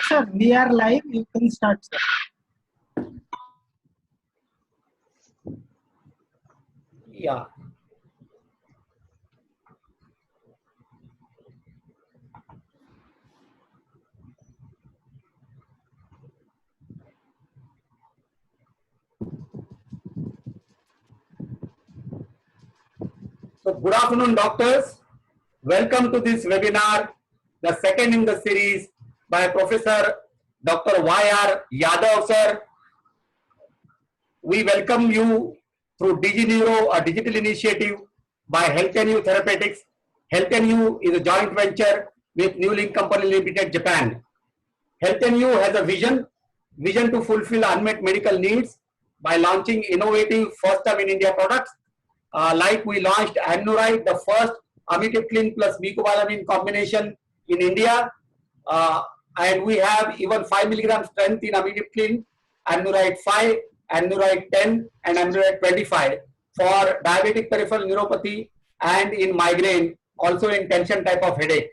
Sir, we are live. You can start, sir. Yeah. So good afternoon, doctors. Welcome to this webinar, the second in the series by Professor Dr. Y.R. Yadav, sir. We welcome you through DigiNeuro, a digital initiative by HealthNU Therapeutics. HealthNU is a joint venture with New Link Company Limited, Japan. HealthNU has a vision to fulfill unmet medical needs by launching innovative first-time in India products. Like we launched Annuride, the first amitriptyline plus mecobalamin combination in India. And we have even 5 milligram strength in amitriptyline, Annuride 5, Annuride 10, and Annuride 25 for diabetic peripheral neuropathy and in migraine, also in tension type of headache.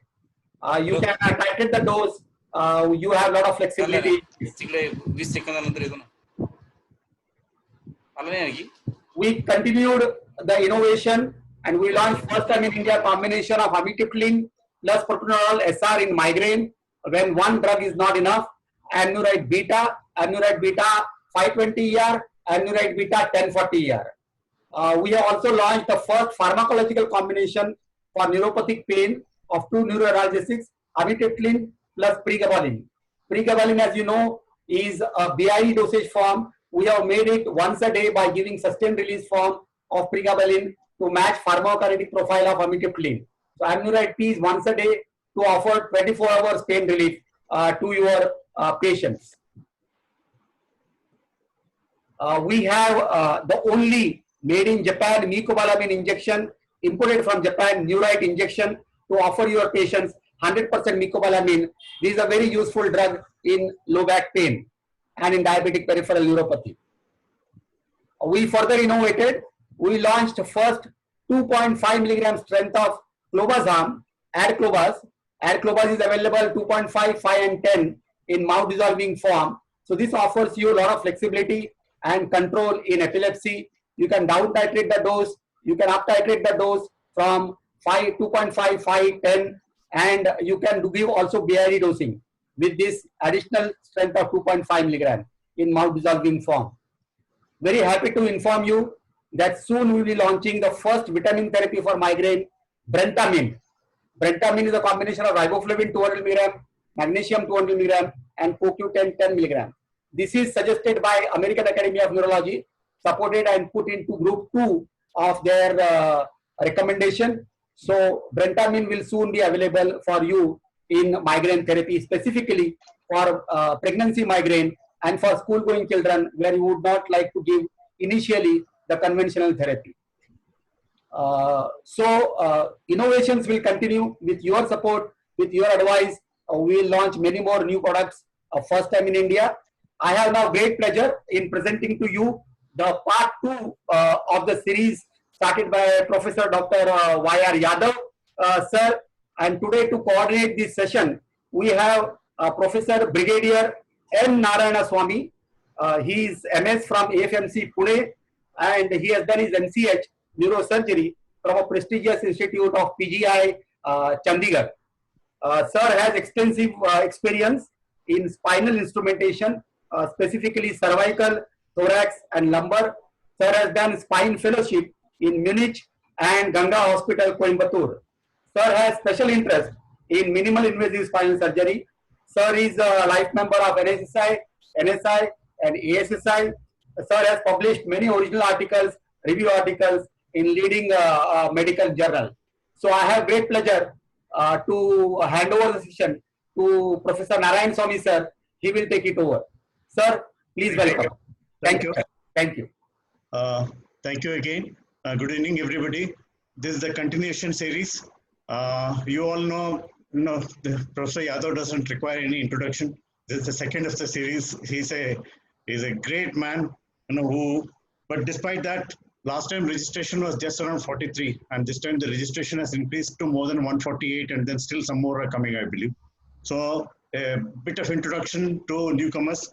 You can titrate the dose. You have a lot of flexibility. We continued the innovation and we launched first time in India combination of amitriptyline plus propranolol SR in migraine when one drug is not enough. Annuride beta 520 ER, Annuride beta 1040 ER. We have also launched the first pharmacological combination for neuropathic pain of two neuroanalgesics, amitriptyline plus pregabalin. Pregabalin, as you know, is a BID dosage form. We have made it once a day by giving sustained release form of pregabalin to match pharmacokinetic profile of amitriptyline. So Annuride P is once a day to offer 24 hours pain relief to your patients. We have the only made in Japan mecobalamin injection imported from Japan, Neurite injection to offer your patients 100% mecobalamin. This is a very useful drug in low back pain and in diabetic peripheral neuropathy. We further innovated. We launched first 2.5 milligram strength of clobazam, Adclobaz. Adclobaz is available 2.5, 5 and 10 in mouth dissolving form. So this offers you a lot of flexibility and control in epilepsy. You can down titrate the dose. You can up titrate the dose from 2.5, 5, 10 and you can give also BID dosing with this additional strength of 2.5 milligram in mouth dissolving form. Very happy to inform you that soon we will be launching the first vitamin therapy for migraine, Brentamine. Brentamine is a combination of riboflavin 200 milligram, magnesium 200 milligram, and CoQ10 10 milligram. This is suggested by American Academy of Neurology, supported and put into group 2 of their recommendation. So Brentamine will soon be available for you in migraine therapy, specifically for pregnancy migraine and for school going children where you would not like to give initially the conventional therapy. Innovations will continue with your support, with your advice. We will launch many more new products first time in India. I have now great pleasure in presenting to you the part 2 of the series started by Professor Dr. Y.R. Yadav, sir. And today to coordinate this session, we have Professor Brigadier N. Narayana Swamy. He is MS from AFMC Pune and he has done his MCH neurosurgery from a prestigious institute of PGI Chandigarh. Sir has extensive experience in spinal instrumentation, specifically cervical, thorax and lumbar. Sir has done spine fellowship in Munich and Ganga Hospital, Coimbatore. Sir has special interest in minimal invasive spinal surgery. Sir is a life member of NSSI, NSI and ASSI. Sir has published many original articles, review articles in leading medical journal. So I have great pleasure to hand over the session to Professor Narayan Swamy, sir. He will take it over. Sir, please welcome. Thank you. Thank you. Thank you again. Good evening, everybody. This is the continuation series. You all know, Professor Yadav doesn't require any introduction. This is the second of the series. He's a great man, but despite that, last time registration was just around 43, and this time the registration has increased to more than 148, and then still some more are coming, I believe. So a bit of introduction to newcomers.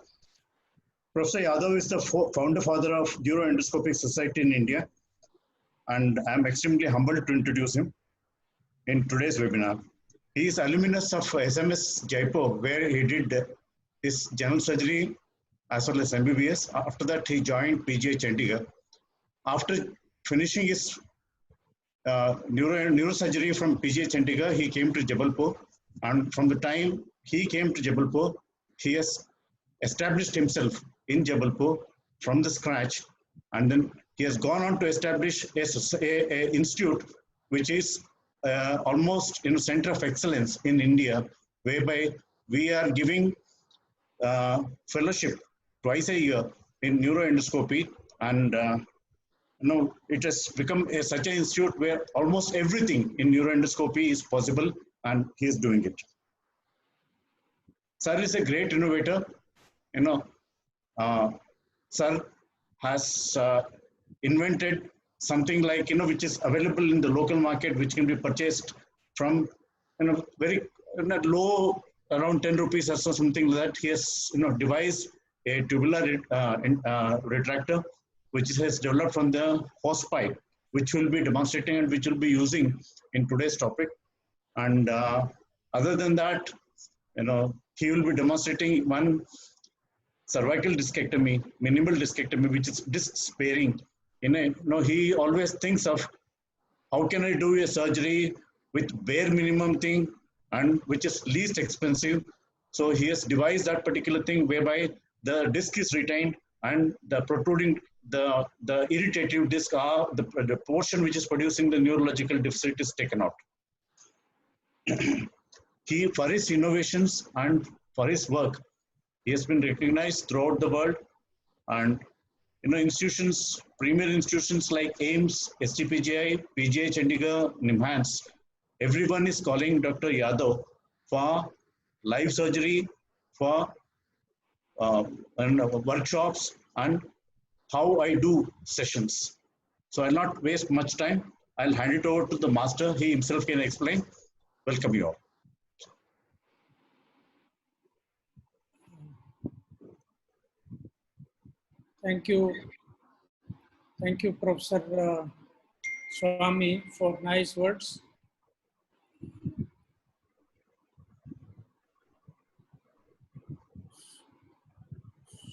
Professor Yadav is the founder father of Neuroendoscopic Society in India, and I'm extremely humbled to introduce him in today's webinar. He is alumnus of SMS Jaipur, where he did his general surgery as well as MBBS. After that, he joined PGI Chandigarh. After finishing his neurosurgery from PGI Chandigarh, he came to Jabalpur, and from the time he came to Jabalpur, he has established himself in Jabalpur from the scratch, and then he has gone on to establish a institute which is almost center of excellence in India, whereby we are giving fellowship twice a year in neuroendoscopy, and it has become such an institute where almost everything in neuroendoscopy is possible, and he is doing it. Sir is a great innovator. Sir has invented something like, which is available in the local market, which can be purchased from, very low, around 10 rupees or so, something like that. He has, devised a tubular retractor, which has developed from the hose pipe, which will be demonstrating and which will be using in today's topic. And other than that, he will be demonstrating one cervical discectomy, minimal discectomy, which is disc sparing. He always thinks of how can I do a surgery with bare minimum thing and which is least expensive. So he has devised that particular thing whereby the disc is retained and the protruding, the irritative disc, the portion which is producing the neurological deficit is taken out. For his innovations and for his work, he has been recognized throughout the world, and institutions, premier institutions like AIIMS, SGPGI, PGI Chandigarh, NIMHANS, everyone is calling Dr. Yadav for live surgery, for workshops, and how I do sessions. So I'll not waste much time. I'll hand it over to the master. He himself can explain. Welcome you all. Thank you. Thank you, Professor Swami, for nice words.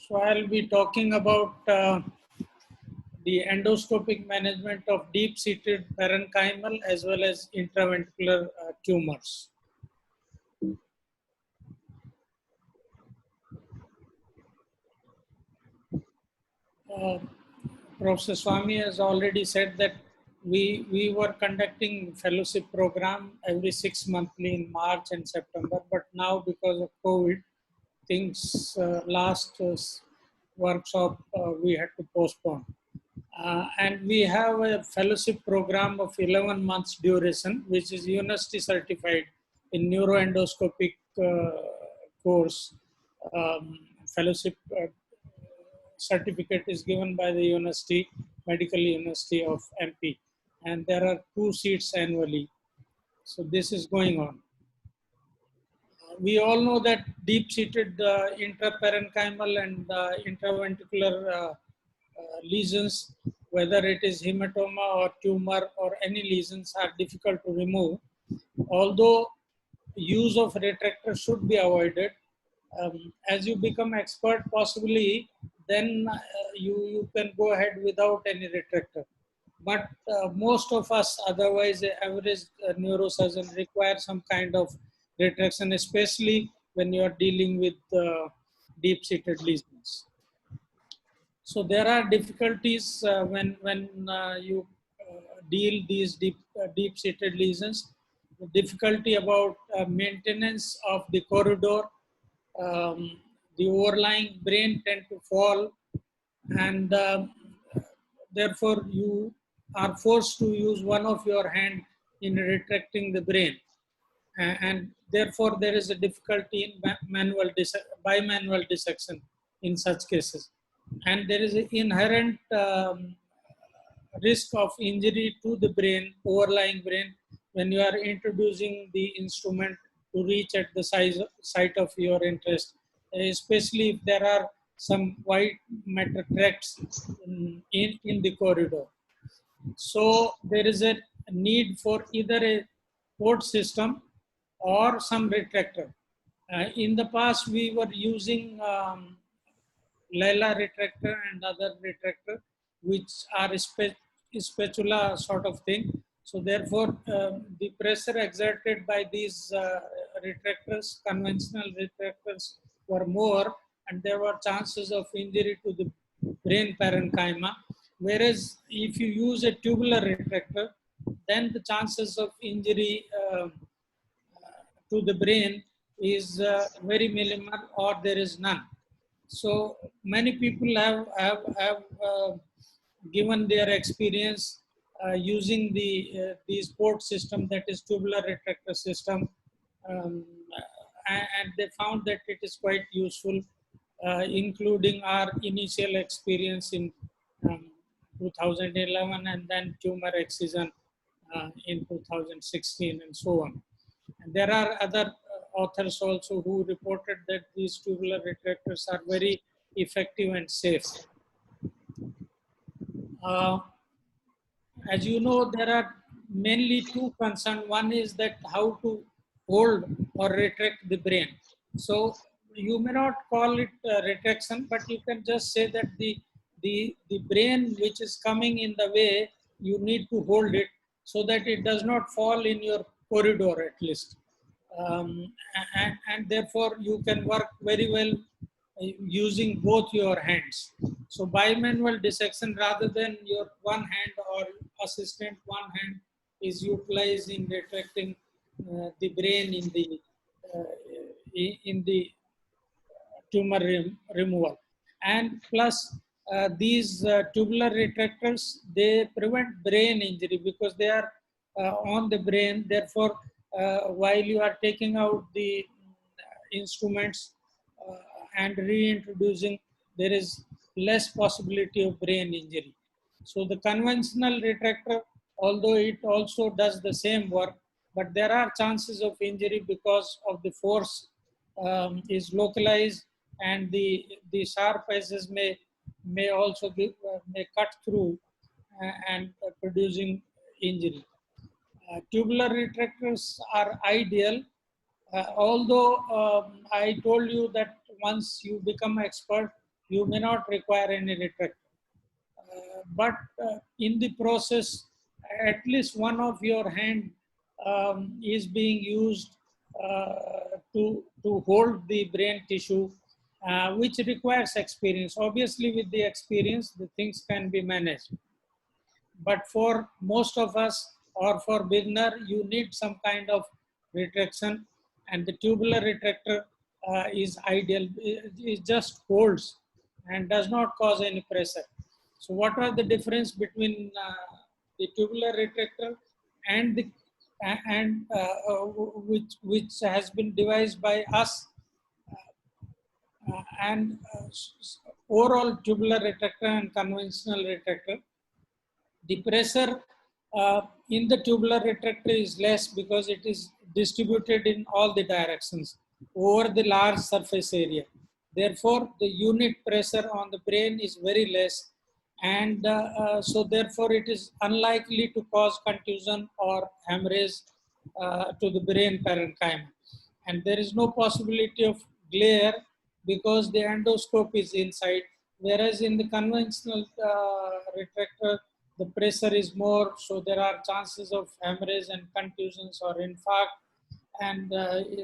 So I'll be talking about the endoscopic management of deep-seated parenchymal as well as intraventricular tumors. Professor Swami has already said that we were conducting fellowship program every 6 monthly in March and September, but now because of COVID, things last workshop we had to postpone. And we have a fellowship program of 11 months duration, which is university certified in neuroendoscopic course. Fellowship certificate is given by the university, Medical University of MP, and there are 2 seats annually. So this is going on. We all know that deep-seated intraparenchymal and intraventricular lesions, whether it is hematoma or tumor or any lesions, are difficult to remove. Although use of retractor should be avoided, as you become expert, possibly then you can go ahead without any retractor. But most of us, otherwise average neurosurgeon, require some kind of retraction, especially when you are dealing with deep-seated lesions. So there are difficulties when you deal these deep-seated lesions. The difficulty about maintenance of the corridor, the overlying brain tend to fall, and therefore you are forced to use one of your hand in retracting the brain, and therefore there is a difficulty in bimanual dissection in such cases, and there is an inherent risk of injury to the brain, overlying brain, when you are introducing the instrument to reach at the site of your interest, especially if there are some white matter tracts in the corridor. So there is a need for either a port system or some retractor. In the past, we were using Layla retractor and other retractor, which are spatula sort of thing. So therefore, the pressure exerted by these retractors, conventional retractors, were more, and there were chances of injury to the brain parenchyma. Whereas if you use a tubular retractor, then the chances of injury to the brain is very minimal or there is none. So many people have given their experience using the port system, that is tubular retractor system, um, and they found that it is quite useful, including our initial experience in um, 2011 and then tumor excision in 2016 and so on. And there are other authors also who reported that these tubular retractors are very effective and safe. As you know, there are mainly two concerns. One is that how to hold or retract the brain. So you may not call it retraction, but you can just say that the brain which is coming in the way, you need to hold it so that it does not fall in your corridor at least. And therefore you can work very well using both your hands. So bimanual dissection, rather than your one hand or assistant one hand, is utilized in retracting the brain in the tumor removal. And plus these tubular retractors, they prevent brain injury because they are on the brain. Therefore, while you are taking out the instruments and reintroducing, there is less possibility of brain injury. So the conventional retractor, although it also does the same work, but there are chances of injury because of the force is localized, and the sharp edges may also may cut through and producing injury. Tubular retractors are ideal, although I told you that once you become expert, you may not require any retractor. But in the process, at least one of your hand is being used to hold the brain tissue, which requires experience. Obviously, with the experience, the things can be managed. But for most of us or for beginner, you need some kind of retraction, and the tubular retractor is ideal. It just holds and does not cause any pressure. So what are the difference between the tubular retractor and the which has been devised by us and overall tubular retractor and conventional retractor? The pressure in the tubular retractor is less because it is distributed in all the directions over the large surface area. Therefore, the unit pressure on the brain is very less, and so therefore it is unlikely to cause contusion or hemorrhage to the brain parenchyma. And there is no possibility of glare because the endoscope is inside, whereas in the conventional retractor, the pressure is more, so there are chances of hemorrhage and contusions or infarct, and the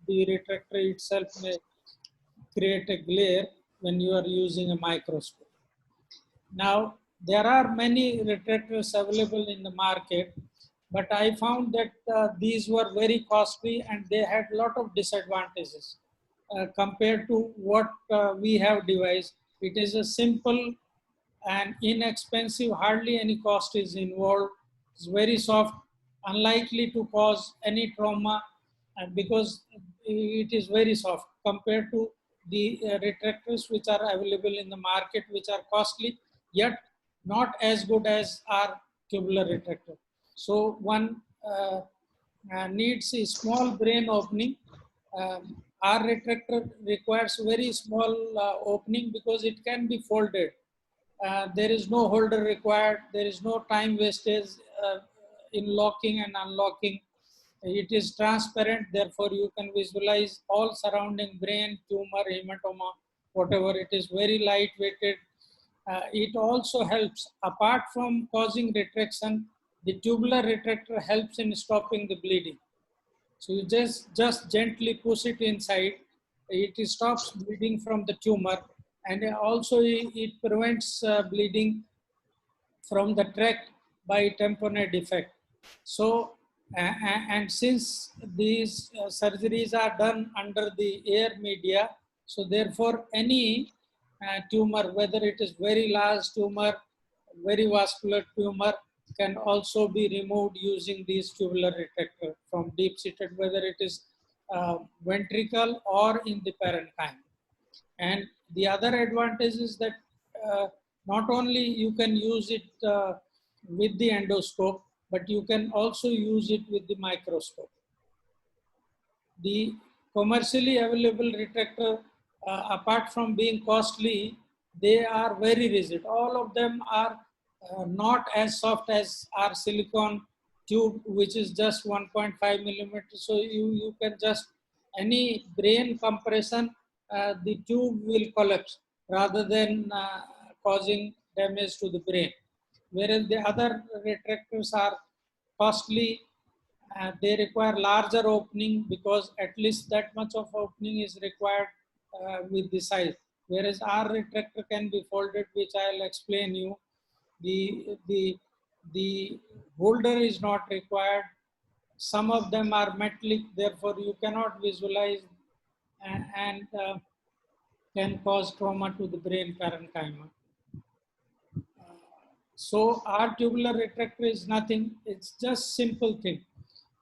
retractor itself may create a glare when you are using a microscope. Now, there are many retractors available in the market, but I found that these were very costly and they had a lot of disadvantages compared to what we have devised. It is a simple and inexpensive, hardly any cost is involved. It's very soft, unlikely to cause any trauma, and because it is very soft compared to the retractors which are available in the market, which are costly, yet not as good as our tubular retractor. So one needs a small brain opening. Our retractor requires very small opening because it can be folded. There is no holder required. There is no time wastage in locking and unlocking. It is transparent, therefore you can visualize all surrounding brain, tumor, hematoma, whatever it is, very light weighted. It also helps, apart from causing retraction, the tubular retractor helps in stopping the bleeding. So you just gently push it inside, it stops bleeding from the tumor, and also it prevents bleeding from the tract by tamponade defect. So, and since these surgeries are done under the air media, so therefore any tumor, whether it is very large tumor, very vascular tumor, can also be removed using these tubular retractor from deep-seated, whether it is ventricle or in the parenchyma. And the other advantage is that not only you can use it with the endoscope, but you can also use it with the microscope. The commercially available retractor, apart from being costly, they are very rigid. All of them are not as soft as our silicone tube, which is just 1.5 millimeters. So you can just, any brain compression, the tube will collapse rather than causing damage to the brain. Whereas the other retractors are costly, they require larger opening because at least that much of opening is required with the size. Whereas our retractor can be folded, which I'll explain you. The holder is not required. Some of them are metallic, therefore you cannot visualize, and can cause trauma to the brain parenchyma. So our tubular retractor is nothing, it's just simple thing.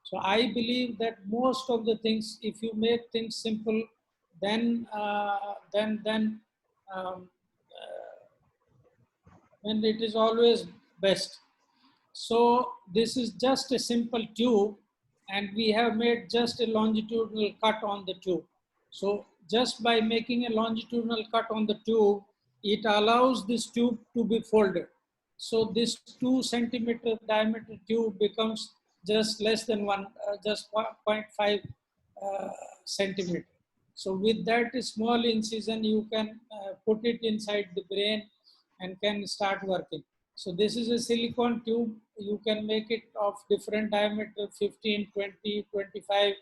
So I believe that most of the things, if you make things simple, then it is always best. So this is just a simple tube, and we have made just a longitudinal cut on the tube. So just by making a longitudinal cut on the tube, it allows this tube to be folded. So this 2 centimeter diameter tube becomes just less than just 0.5 centimeter. So with that small incision, you can put it inside the brain and can start working. So this is a silicone tube. You can make it of different diameter, 15, 20, 25.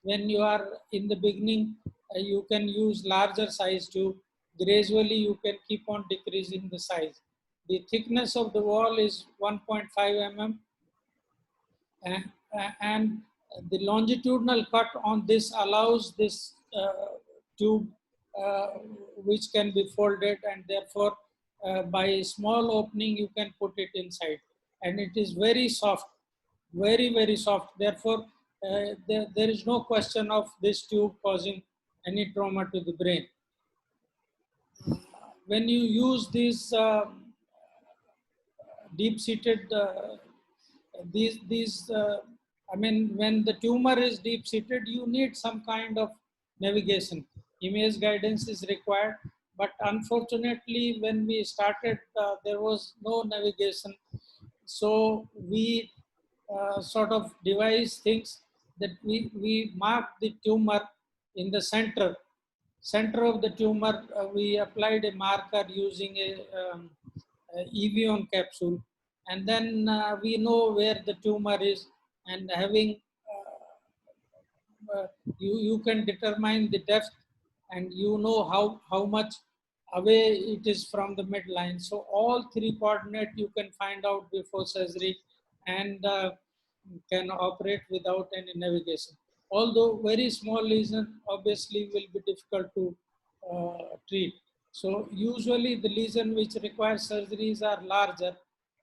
When you are in the beginning, you can use larger size tube. Gradually, you can keep on decreasing the size. The thickness of the wall is 1.5 mm. And the longitudinal cut on this allows this tube which can be folded, and therefore by a small opening you can put it inside, and it is very soft, very soft. Therefore there is no question of this tube causing any trauma to the brain. When you use these deep-seated I mean, when the tumor is deep-seated, you need some kind of navigation. Image guidance is required, but unfortunately, when we started, there was no navigation. So we sort of devised things that we mark the tumor in the center of the tumor. We applied a marker using a Evion capsule, and then we know where the tumor is, and having you can determine the depth, and you know how much away it is from the midline. So all 3 coordinates you can find out before surgery, and can operate without any navigation. Although very small lesion obviously will be difficult to treat. So usually the lesion which requires surgeries are larger.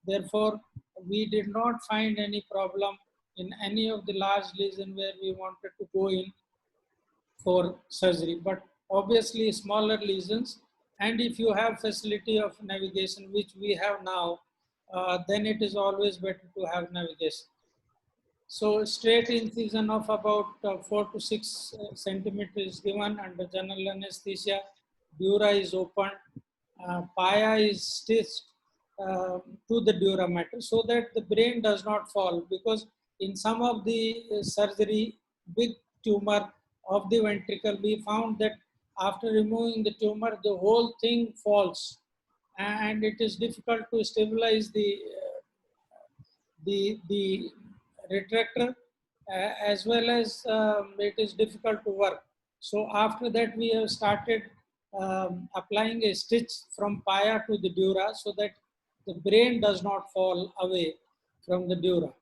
Therefore, we did not find any problem in any of the large lesion where we wanted to go in for surgery. But obviously smaller lesions, and if you have facility of navigation, which we have now, then it is always better to have navigation. So straight incision of about 4 to 6 centimeters is given under general anesthesia. Dura is opened. Paya is stitched to the dura mater so that the brain does not fall, because in some of the surgery, big tumor of the ventricle, we found that after removing the tumor, the whole thing falls, and it is difficult to stabilize the retractor, as well as it is difficult to work. So after that, we have started applying a stitch from paya to the dura so that the brain does not fall away from the dura.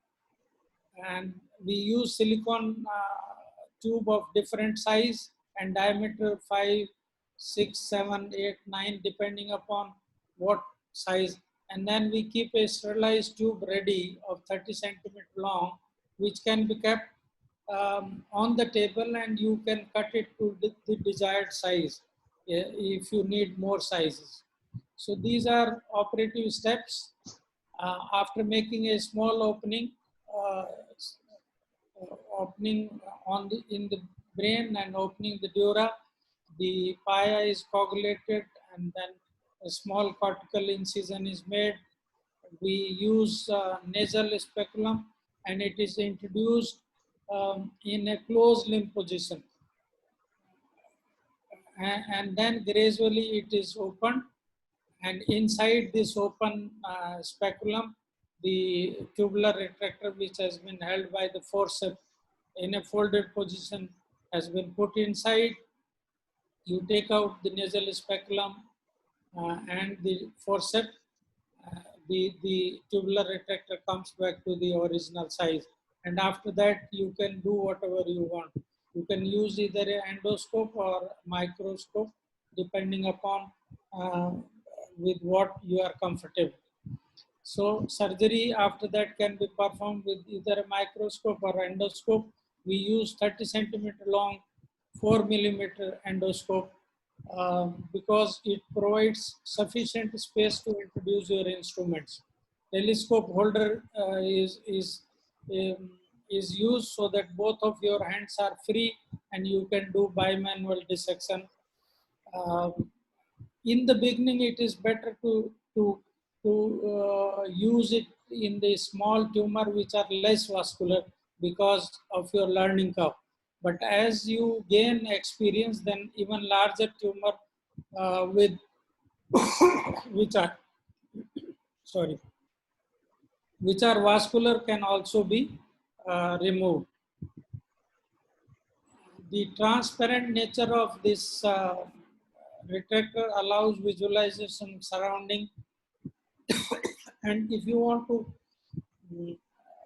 And we use silicone tube of different size and diameter 5, 6, 7, 8, 9, depending upon what size. And then we keep a sterilized tube ready of 30 centimeter long, which can be kept on the table, and you can cut it to the desired size if you need more sizes. So these are operative steps. After making a small opening, uh, opening in the brain and opening the dura, the paya is coagulated, and then a small cortical incision is made. We use nasal speculum, and it is introduced in a closed limb position. And then gradually it is opened, and inside this open speculum, the tubular retractor, which has been held by the forceps in a folded position, has been put inside. You take out the nasal speculum and the forceps. The tubular retractor comes back to the original size. And after that, you can do whatever you want. You can use either an endoscope or microscope, depending upon with what you are comfortable. So surgery after that can be performed with either a microscope or endoscope. We use 30 centimeter long, 4 millimeter endoscope because it provides sufficient space to introduce your instruments. Telescope holder um, is used so that both of your hands are free and you can do bimanual dissection. In the beginning, it is better to use it in the small tumor which are less vascular because of your learning curve. But as you gain experience, then even larger tumor with which are sorry which are vascular can also be removed. The transparent nature of this retractor allows visualization surrounding. And if you want to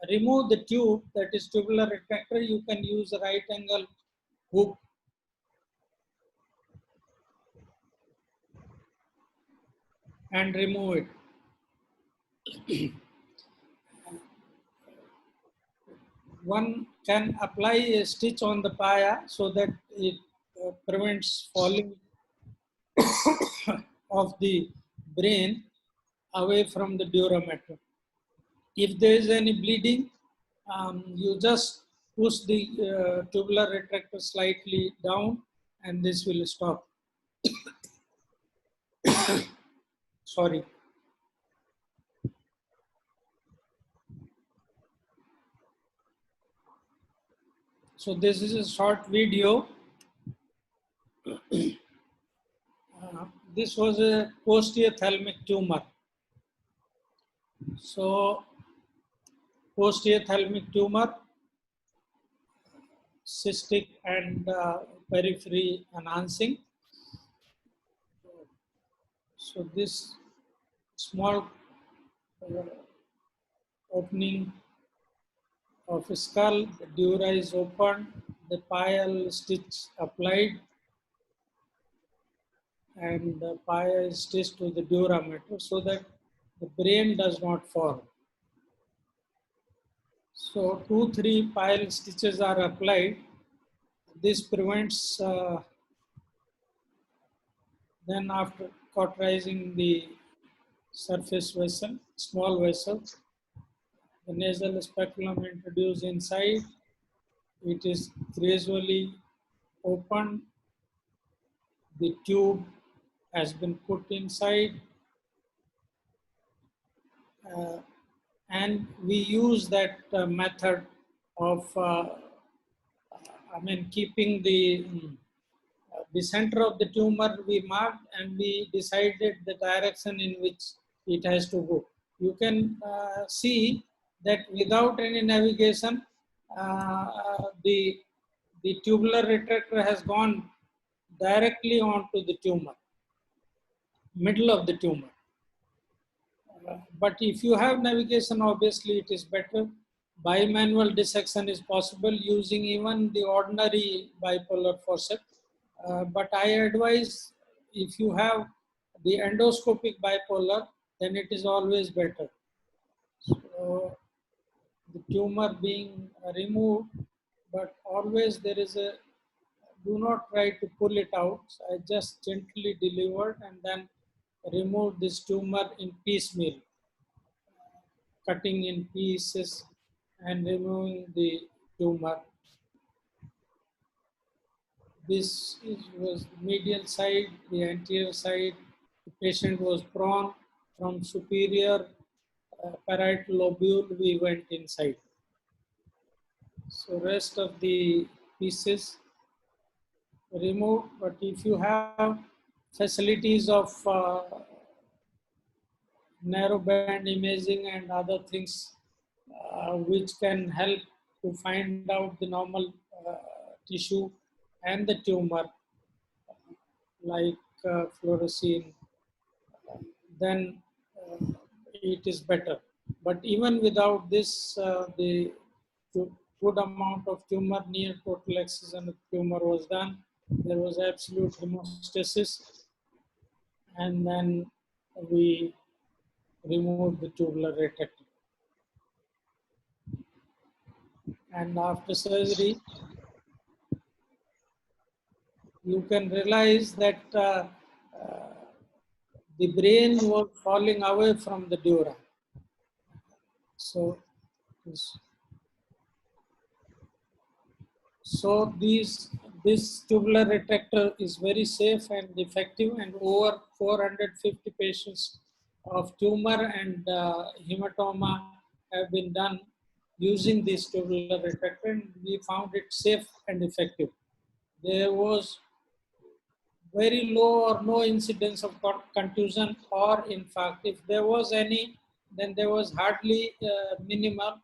remove the tube, that is tubular retractor, you can use a right angle hook and remove it. One can apply a stitch on the paya so that it prevents falling of the brain away from the dura mater. If there is any bleeding, you just push the tubular retractor slightly down and this will stop. Sorry. So this is a short video. This was a post-ophthalmic tumor. So post-ophthalmic tumor, cystic and periphery enhancing. So this small opening of skull, the dura is opened, the pial stitch applied, and the pia is stitched to the dura mater so that the brain does not fall. So 2-3 pile stitches are applied. This prevents, then after cauterizing the surface vessel, small vessels, the nasal speculum introduced inside. It is gradually opened. The tube has been put inside, and we use that method of, keeping the center of the tumor we marked, and we decided the direction in which it has to go. You can see that without any navigation, the tubular retractor has gone directly onto the tumor, middle of the tumor. But if you have navigation, obviously it is better. Bimanual dissection is possible using even the ordinary bipolar forceps. But I advise, if you have the endoscopic bipolar, then it is always better. So the tumor being removed, but always there is a, do not try to pull it out. I just gently delivered and then remove this tumor in piecemeal, cutting in pieces and removing the tumor. Was medial side, the anterior side. The patient was prone. From superior parietal lobule, we went inside. So rest of the pieces removed. But if you have facilities of narrow band imaging and other things which can help to find out the normal tissue and the tumor, like fluorescein, then it is better. But even without this, the good amount of tumor, near total excision of tumor was done. There was absolute hemostasis, and then we removed the tubular retractor. And after surgery, you can realize that the brain was falling away from the dura. So this tubular retractor is very safe and effective, and over 450 patients of tumor and hematoma have been done using this tubular retractor, and we found it safe and effective. There was very low or no incidence of contusion, or in fact, if there was any, then there was hardly minimal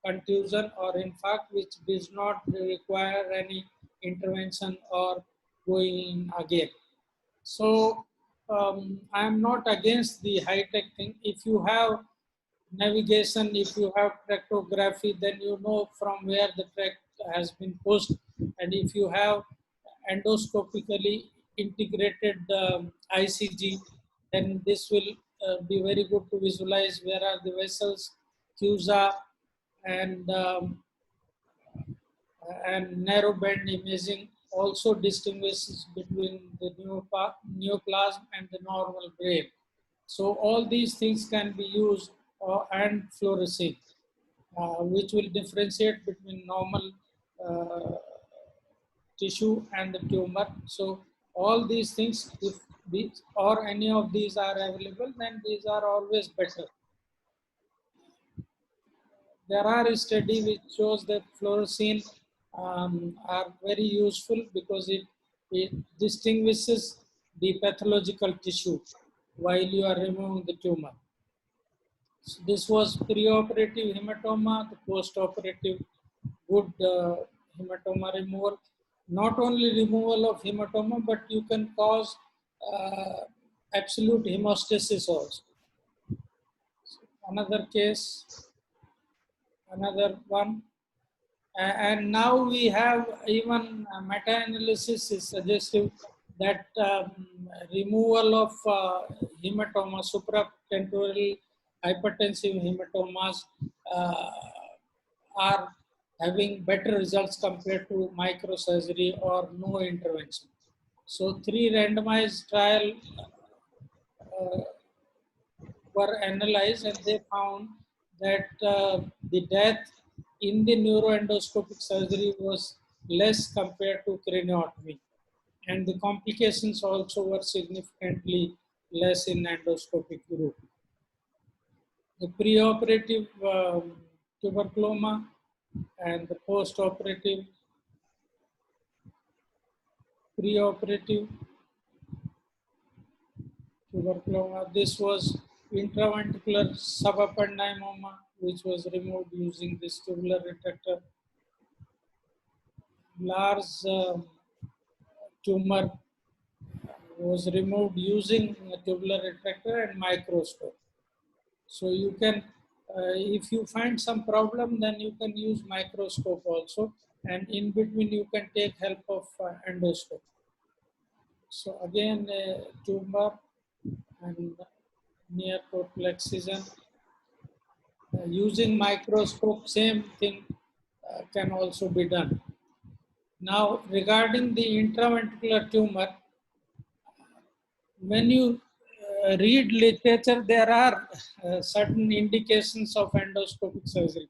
contusion, or in fact, which does not require any intervention or going in again. So I am not against the high-tech thing. If you have navigation, if you have tractography, then you know from where the tract has been pushed. And if you have endoscopically integrated ICG, then this will be very good to visualize where are the vessels, CUSA, and narrow band imaging also distinguishes between the neoplasm and the normal brain. So all these things can be used, and fluorescein, which will differentiate between normal tissue and the tumor. So all these things, if these or any of these are available, then these are always better. There are a study which shows that fluorescein are very useful because it distinguishes the pathological tissue while you are removing the tumor. So this was preoperative hematoma, the postoperative good hematoma removal. Not only removal of hematoma, but you can cause absolute hemostasis also. So another case, another one. And now we have even meta-analysis is suggestive that removal of hematoma, supratentorial hypertensive hematomas are having better results compared to microsurgery or no intervention. So 3 randomized trials were analyzed, and they found that the death in the neuroendoscopic surgery was less compared to craniotomy. And the complications also were significantly less in endoscopic group. The preoperative tuberculoma and the postoperative preoperative tuberculoma. This was intraventricular subependymoma, which was removed using this tubular retractor. Large tumor was removed using a tubular retractor and microscope. So you can, if you find some problem, then you can use microscope also, and in between you can take help of endoscope. So again, tumor and near total excision. Using microscope, same thing can also be done. Now, regarding the intraventricular tumor, when you read literature, there are certain indications of endoscopic surgery.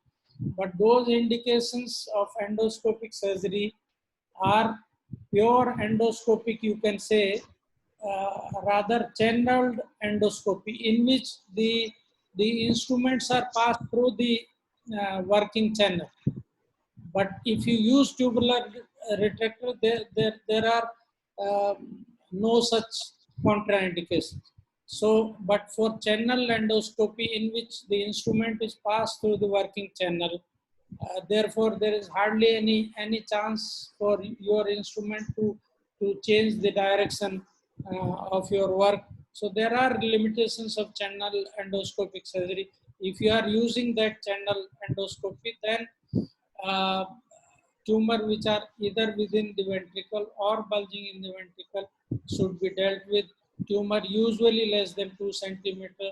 But those indications of endoscopic surgery are pure endoscopic, you can say, rather channeled endoscopy, in which the instruments are passed through the working channel. But if you use tubular retractor, there are no such contraindications. So, but for channel endoscopy, in which the instrument is passed through the working channel, therefore there is hardly any chance for your instrument to change the direction of your work. So there are limitations of channel endoscopic surgery. If you are using that channel endoscopy, then tumor which are either within the ventricle or bulging in the ventricle should be dealt with. Tumor usually less than 2 centimeter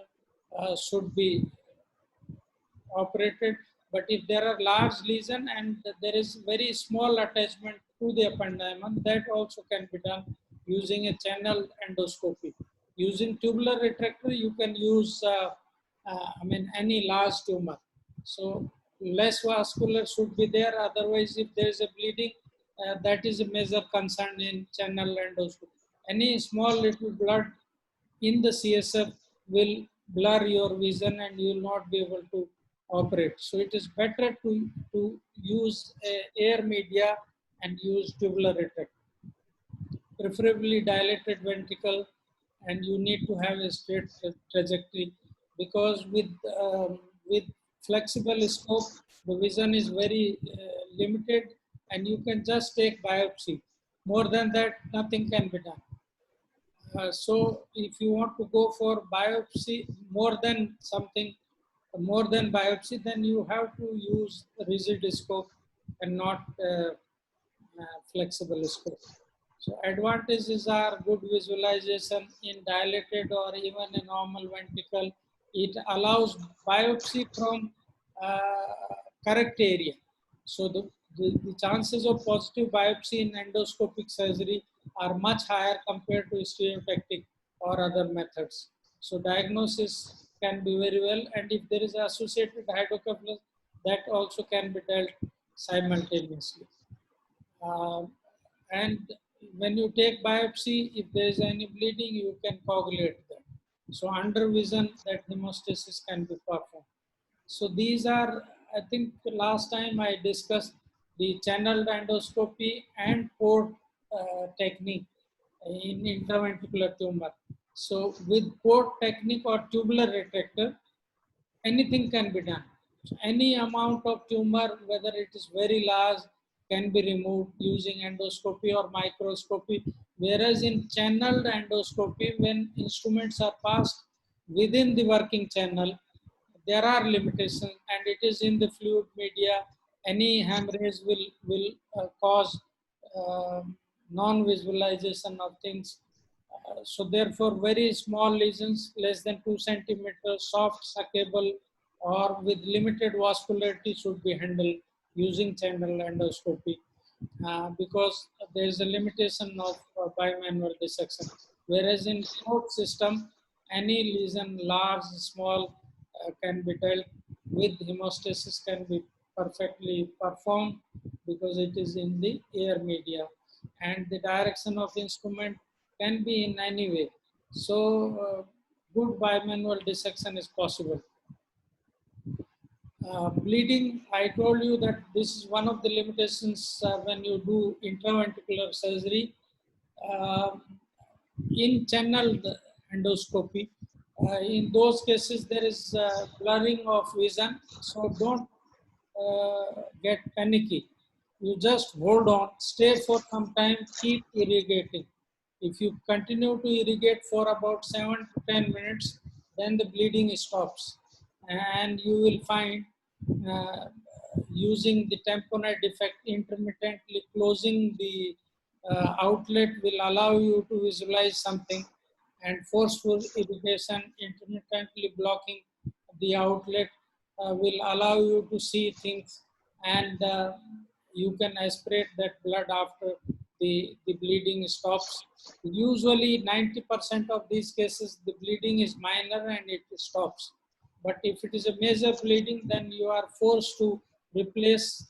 should be operated. But if there are large lesion and there is very small attachment to the ependymon, that also can be done using a channel endoscopy. Using tubular retractor, you can use any large tumor. So less vascular should be there. Otherwise, if there is a bleeding, that is a major concern in channel endoscopy. Any small little blood in the CSF will blur your vision and you will not be able to operate. So it is better to use air media and use tubular retractor. Preferably dilated ventricle, and you need to have a straight trajectory, because with flexible scope the vision is very limited and you can just take biopsy. More than that, nothing can be done. So if you want to go for biopsy more than biopsy, then you have to use rigid scope and not flexible scope. So advantages are good visualization in dilated or even a normal ventricle. It allows biopsy from correct area. So the chances of positive biopsy in endoscopic surgery are much higher compared to stereotactic or other methods. So diagnosis can be very well, and if there is associated hydrocephalus, that also can be dealt simultaneously. And when you take biopsy, if there is any bleeding, you can coagulate that. So under vision, that hemostasis can be performed. So these are, I think last time I discussed the channeled endoscopy and port technique in intraventricular tumor. So with port technique or tubular retractor, anything can be done. So any amount of tumor, whether it is very large, can be removed using endoscopy or microscopy. Whereas in channeled endoscopy, when instruments are passed within the working channel, there are limitations, and it is in the fluid media. Any hemorrhage will cause non-visualization of things. So therefore, very small lesions, less than 2 centimeters, soft, suckable, or with limited vascularity should be handled using channel endoscopy, because there is a limitation of bimanual dissection. Whereas in port system, any lesion, large, small, can be dealt with hemostasis can be perfectly performed because it is in the air media, and the direction of instrument can be in any way. So good bimanual dissection is possible. Bleeding, I told you that this is one of the limitations when you do intraventricular surgery. Uh, in channel endoscopy, in those cases there is blurring of vision, so don't get panicky. You just hold on, stay for some time, keep irrigating. If you continue to irrigate for about 7 to 10 minutes, then the bleeding stops. And you will find uh, using the tamponade effect, intermittently closing the outlet will allow you to visualize something, and forceful irrigation, intermittently blocking the outlet will allow you to see things, and you can aspirate that blood after the bleeding stops. Usually 90% of these cases, the bleeding is minor and it stops. But if it is a major bleeding, then you are forced to replace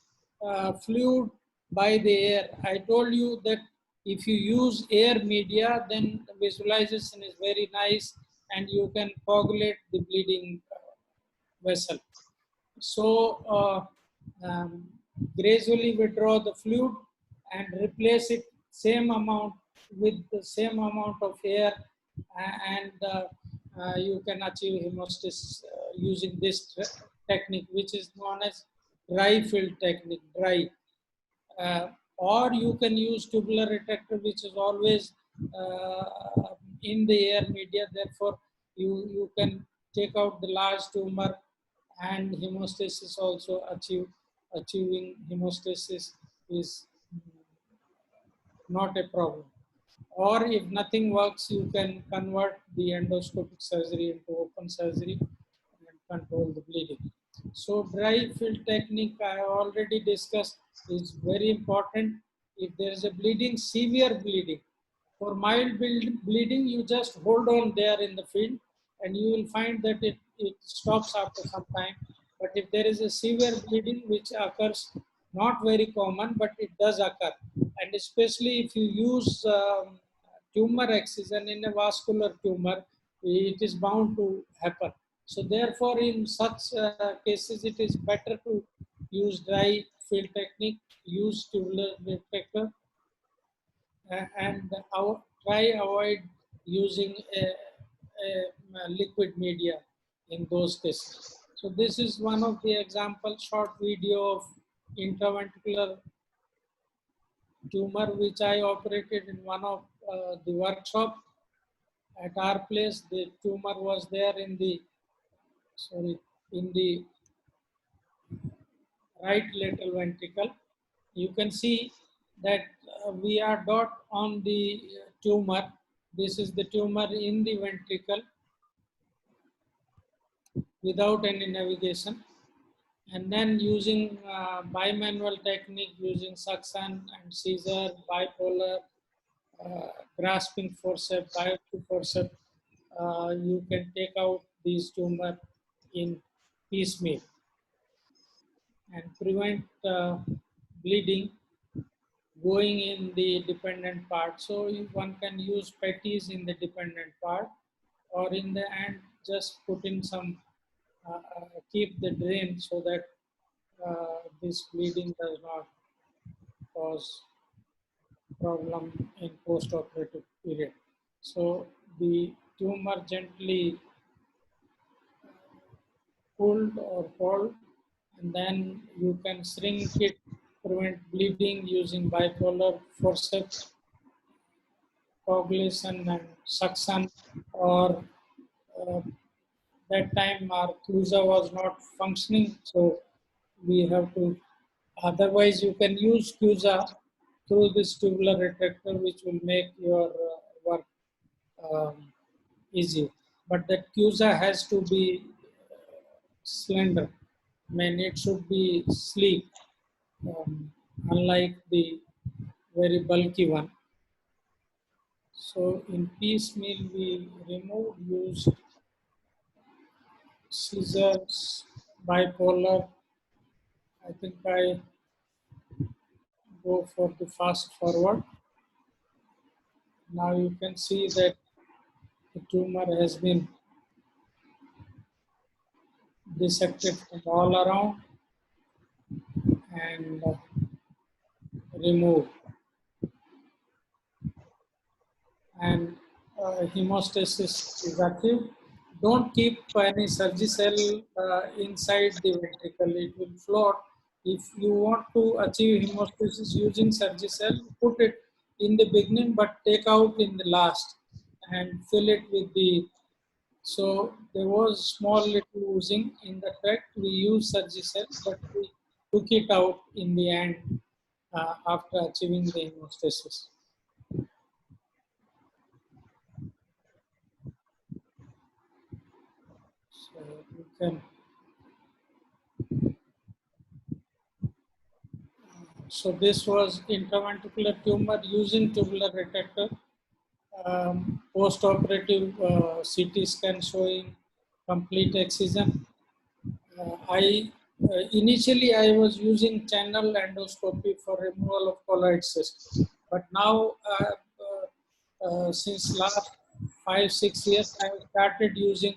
fluid by the air. I told you that if you use air media, then visualization is very nice and you can coagulate the bleeding vessel. So gradually withdraw the fluid and replace it same amount with the same amount of air, and you can achieve hemostasis using this technique, which is known as dry field technique, dry. Uh, or you can use tubular retractor, which is always in the air media. Therefore, you can take out the large tumor, and hemostasis also achieving hemostasis is not a problem. Or if nothing works, you can convert the endoscopic surgery into open surgery and control the bleeding. So dry field technique I already discussed is very important. If there is a bleeding, severe bleeding, for mild bleeding, you just hold on there in the field and you will find that it stops after some time. But if there is a severe bleeding which occurs, not very common, but it does occur, and especially if you use tumor excision in a vascular tumor, it is bound to happen. So therefore, in such cases, it is better to use dry field technique, use tubular retractor, and try avoid using a liquid media in those cases. So this is one of the example short video of intraventricular tumor which I operated in one of the workshop at our place. The tumor was there in the right lateral ventricle. You can see that we are dot on the tumor. This is the tumor in the ventricle without any navigation. And then using bimanual technique, using suction and seizure, bipolar, grasping forceps, biopsy forceps, you can take out these tumor in piecemeal and prevent bleeding going in the dependent part. So one can use patties in the dependent part, or in the end just put in some, keep the drain so that this bleeding does not cause problem in post-operative period. So the tumor gently pulled or pulled, and then you can shrink it, prevent bleeding using bipolar forceps, coagulation and suction, or uh, that time our CUSA was not functioning, so we have to, otherwise you can use CUSA through this tubular retractor, which will make your work um, easy. But that CUSA has to be slender. I mean, it should be sleek, unlike the very bulky one. So in piecemeal, we remove, used scissors, bipolar. I think I go for the fast forward. Now you can see that the tumor has been dissected from all around and removed. And hemostasis is achieved. Don't keep any Surgicel inside the ventricle, it will float. If you want to achieve hemostasis using Surgicel, put it in the beginning but take out in the last and fill it with the. So there was small little oozing in the tract. We used Surgicel, but we took it out in the end after achieving the hemostasis. So you can. So this was intraventricular tumor using tubular retractor. Post-operative CT scan showing complete excision. Initially I was using channel endoscopy for removal of colloid cyst, but now since last 5-6 years I have started using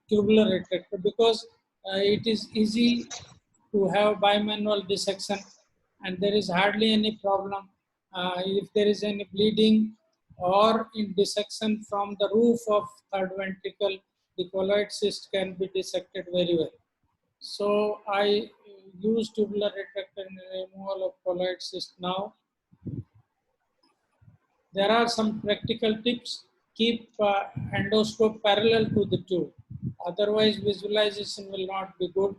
tubular retractor because it is easy to have bimanual dissection and there is hardly any problem. If there is any bleeding or in dissection from the roof of third ventricle, the colloid cyst can be dissected very well. So I use tubular retractor in removal of colloid cyst now. There are some practical tips. Keep endoscope parallel to the tube. Otherwise, visualization will not be good.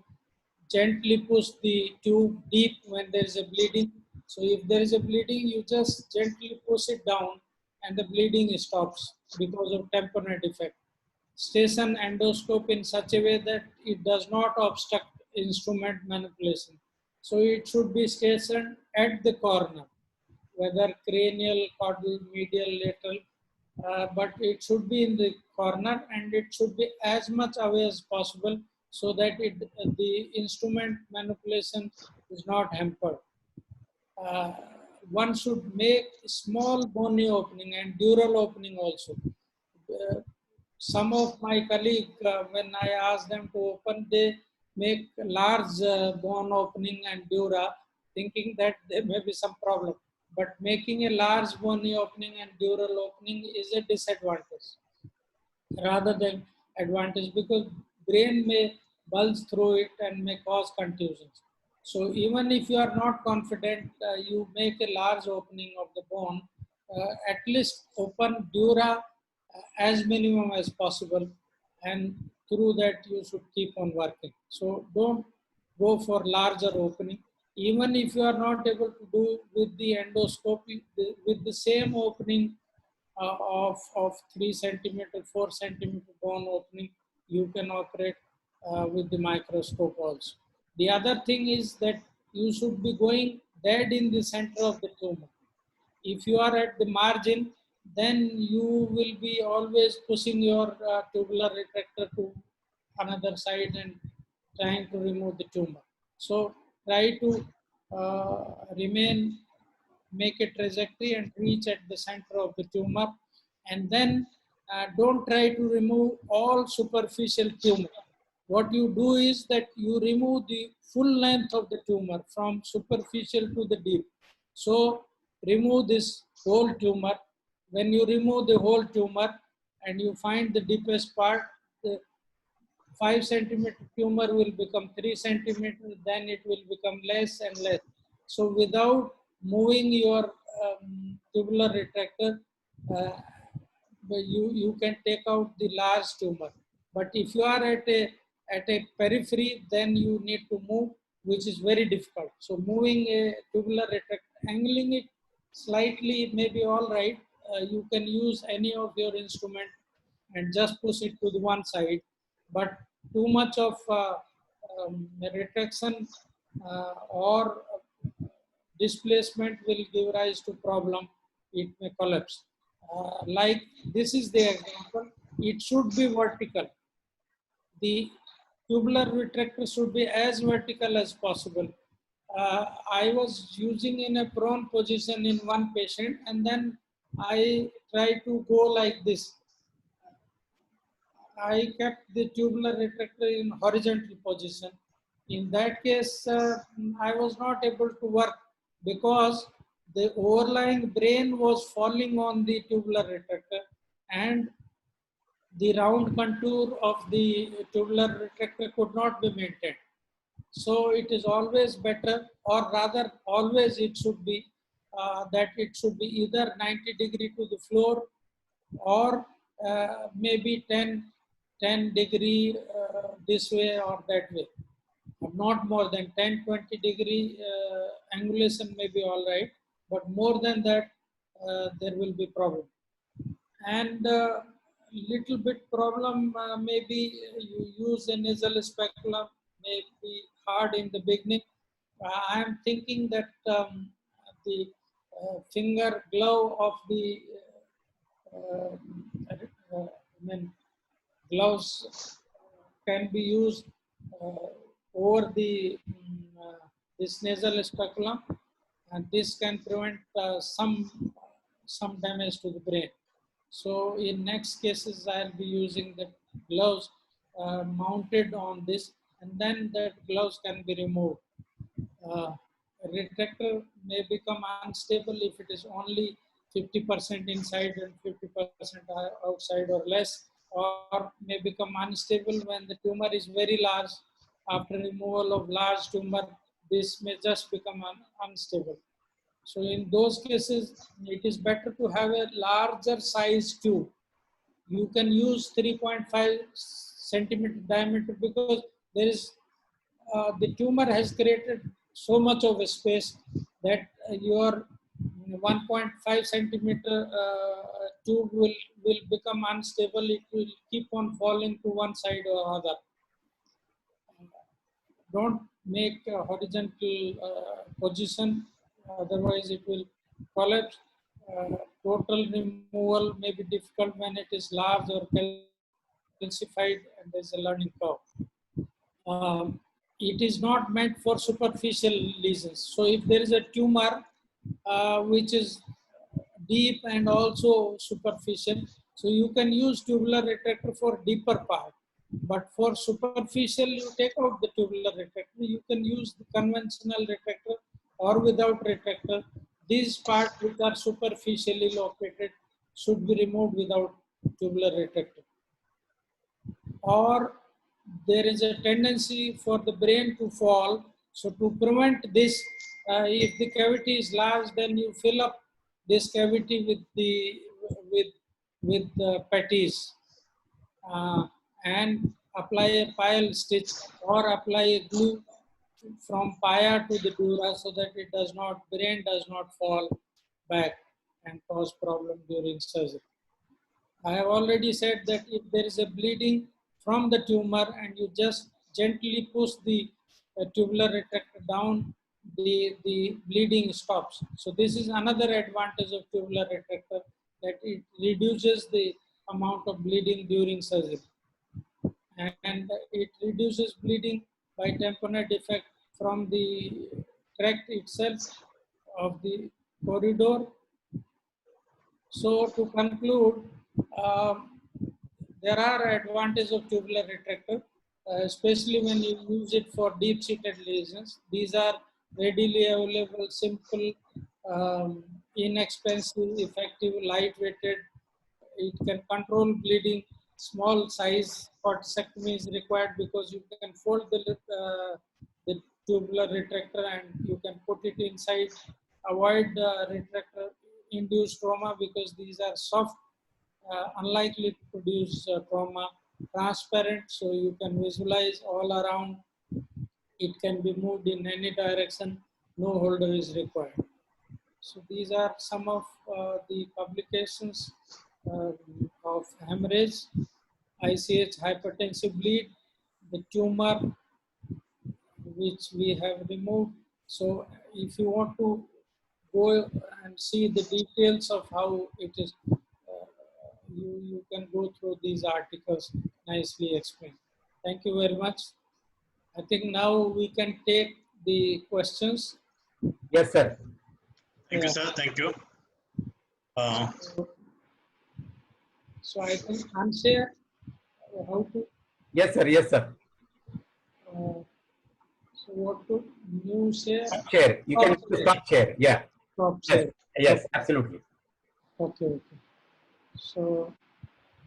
Gently push the tube deep when there is a bleeding. So if there is a bleeding, you just gently push it down and the bleeding stops because of tamponade effect. Station endoscope in such a way that it does not obstruct instrument manipulation. So it should be stationed at the corner, whether cranial, caudal, medial, lateral, but it should be in the corner and it should be as much away as possible so that the instrument manipulation is not hampered. One should make small bony opening and dural opening also. Some of my colleagues, when I ask them to open, they make large bone opening and dura, thinking that there may be some problem. But making a large bony opening and dural opening is a disadvantage rather than advantage because brain may bulge through it and may cause contusions. So even if you are not confident, you make a large opening of the bone, at least open dura as minimum as possible, and through that you should keep on working. So don't go for larger opening. Even if you are not able to do with the endoscopy, with the same opening of 3 centimeter, 4 centimeter bone opening, you can operate with the microscope also. The other thing is that you should be going dead in the center of the tumor. If you are at the margin, then you will be always pushing your tubular retractor to another side and trying to remove the tumor. So try to remain, make a trajectory and reach at the center of the tumor. And then don't try to remove all superficial tumor. What you do is that you remove the full length of the tumor from superficial to the deep. So remove this whole tumor. When you remove the whole tumor and you find the deepest part, the 5 centimeter tumor will become 3 centimeters, then it will become less and less. So without moving your tubular retractor, you can take out the large tumor. But if you are at a periphery, then you need to move, which is very difficult. So moving a tubular retractor, angling it slightly may be all right. You can use any of your instrument and just push it to the one side. But too much of retraction or displacement will give rise to problem. It may collapse. Like this is the example. It should be vertical. The tubular retractor should be as vertical as possible. I was using in a prone position in one patient, and then I tried to go like this. I kept the tubular retractor in horizontal position. In that case, I was not able to work because the overlying brain was falling on the tubular retractor, and the round contour of the tubular retractor could not be maintained. So it is always better, or rather always it should be, that it should be either 90° to the floor, or maybe 10° this way or that way. Not more than 10-20° angulation may be all right, but more than that there will be problem. And little bit problem maybe you use a nasal speculum may be hard in the beginning. I am thinking that the finger glove of the I mean, gloves can be used over the this nasal speculum, and this can prevent some damage to the brain. So in next cases, I'll be using the gloves mounted on this, and then that gloves can be removed. Retractor may become unstable if it is only 50% inside and 50% outside or less, or may become unstable when the tumor is very large. After removal of large tumor, this may just become unstable. So in those cases, it is better to have a larger size tube. You can use 3.5 centimeter diameter, because there is the tumor has created so much of a space that your 1.5 centimeter tube will become unstable. It will keep on falling to one side or other. Don't make a horizontal position, otherwise it will collapse. Total removal may be difficult when it is large or calcified and there is a learning curve. It is not meant for superficial lesions. So if there is a tumor which is deep and also superficial, so you can use tubular retractor for deeper part. But for superficial, you take out the tubular retractor. You can use the conventional retractor or without retractor. These parts which are superficially located should be removed without tubular retractor. Or there is a tendency for the brain to fall. So to prevent this, if the cavity is large, then you fill up this cavity with the patties and apply a pile stitch or apply a glue from pia to the dura, so that it does not, brain does not fall back and cause problem during surgery. I have already said that if there is a bleeding from the tumor and you just gently push the tubular retractor down, the bleeding stops. So this is another advantage of tubular retractor, that it reduces the amount of bleeding during surgery. And it reduces bleeding by tamponade effect from the tract itself of the corridor. So to conclude, there are advantages of tubular retractor, especially when you use it for deep-seated lesions. These are readily available, simple, inexpensive, effective, light-weighted. It can control bleeding. Small size cortisectomy is required because you can fold the tubular retractor and you can put it inside. Avoid retractor induced trauma because these are soft, unlikely to produce trauma. Transparent, so you can visualize all around. It can be moved in any direction. No holder is required. So these are some of the publications of hemorrhage, ICH hypertensive bleed, the tumor which we have removed. So if you want to go and see the details of how it is, you can go through these articles nicely explained. Thank you very much. I think now we can take the questions. Yes, sir. Thank you, Yeah. sir. Thank you. Uh, So I can unshare how to. Yes, sir. Yes, sir. So what to new share? Stop share. You can Stop share. stop share. Yeah. Stop Yes. share. Yes. Absolutely. Okay. Okay. So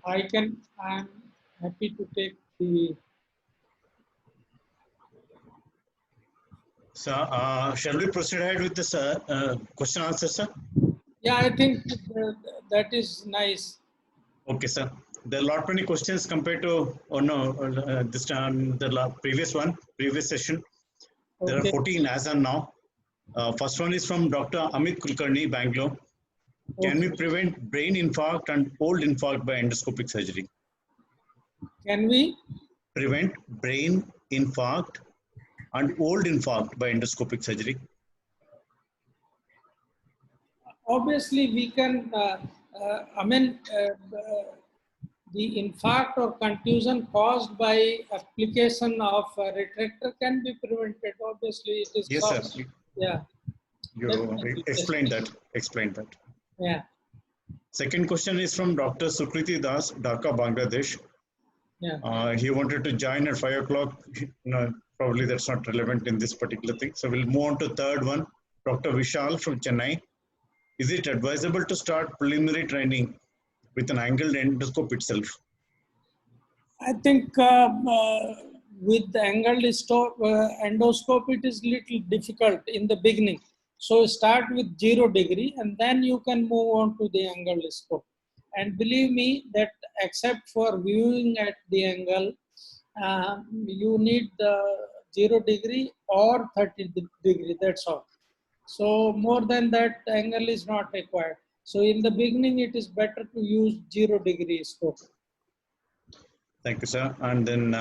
I'm happy to take the. so, shall we proceed ahead with this question answer, sir? Yeah, I think that is nice. Okay, sir. There are a lot many questions compared to, oh no, this time previous session. There are Okay. 14 as of now. First one is from Dr. Amit Kulkarni, Bangalore. Can we Okay. prevent brain infarct and old infarct by endoscopic surgery? Can we? Prevent brain infarct and old infarct by endoscopic surgery? Obviously, we can. The infarct or contusion caused by application of a retractor can be prevented. Obviously, it is Yes, sir. caused. Yeah, You definitely. Yes. explained that. Explained that. Yeah, Second question is from Dr. Sukriti Das, Dhaka, Bangladesh. yeah. He wanted to join at 5 o'clock. No, probably that's not relevant in this particular thing. So we'll move on to third one. Dr. Vishal from Chennai. Is it advisable to start preliminary training with an angled endoscope itself? I think with the endoscope, it is little difficult in the beginning. So start with 0 degree and then you can move on to the angled scope. And believe me that except for viewing at the angle, you need the 0 degree or 30 degree, that's all. So more than that angle is not required. So in the beginning, it is better to use 0 degree scope. Thank you, sir. And then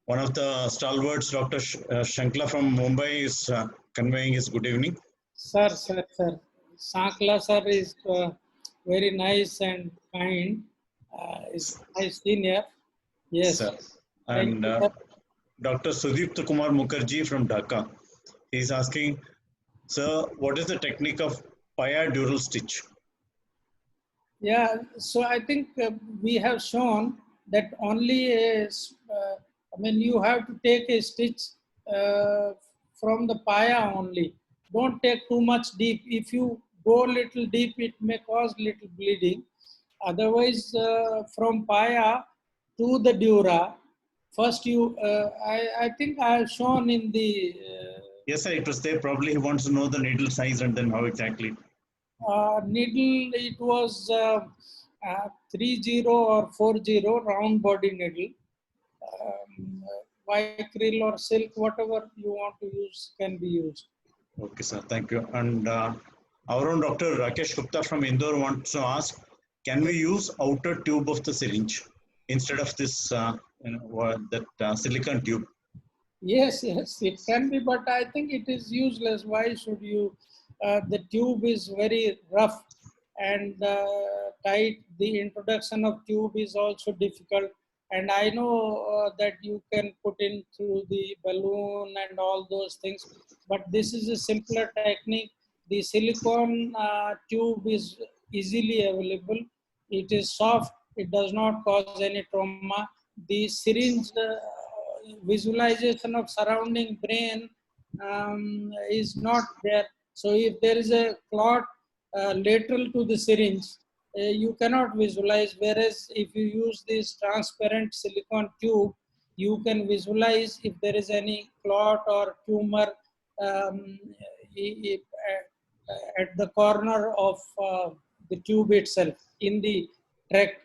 one of the stalwarts, Dr. Shankla from Mumbai, is conveying his good evening. Sir. Sankla sir is very nice and kind. Is my senior. Yes. Sir. Thank And you, sir. Dr. Sudipta Kumar Mukherjee from Dhaka. He's asking, sir, what is the technique of dural stitch? Yeah, so I think we have shown that only you have to take a stitch uh, from the paya only. Don't take too much deep. If you go little deep, it may cause little bleeding. Otherwise, from paya to the dura, first I think I have shown in the Yes, sir, it was there. Probably he wants to know the needle size and then how exactly. needle, it was 30 or 40 round body needle. Vicryl or silk, whatever you want to use can be used. Okay, sir. Thank you. And our own Dr. Rakesh Gupta from Indore wants to ask, can we use outer tube of the syringe instead of this silicon tube? Yes, it can be, but I think it is useless. Why should you? The tube is very rough and tight. The introduction of tube is also difficult. And I know that you can put in through the balloon and all those things, but this is a simpler technique. The silicone tube is easily available. It is soft. It does not cause any trauma. The syringe visualization of surrounding brain is not there. So if there is a clot lateral to the syringe, you cannot visualize. Whereas if you use this transparent silicone tube, you can visualize if there is any clot or tumor um, at the corner of the tube itself in the tract.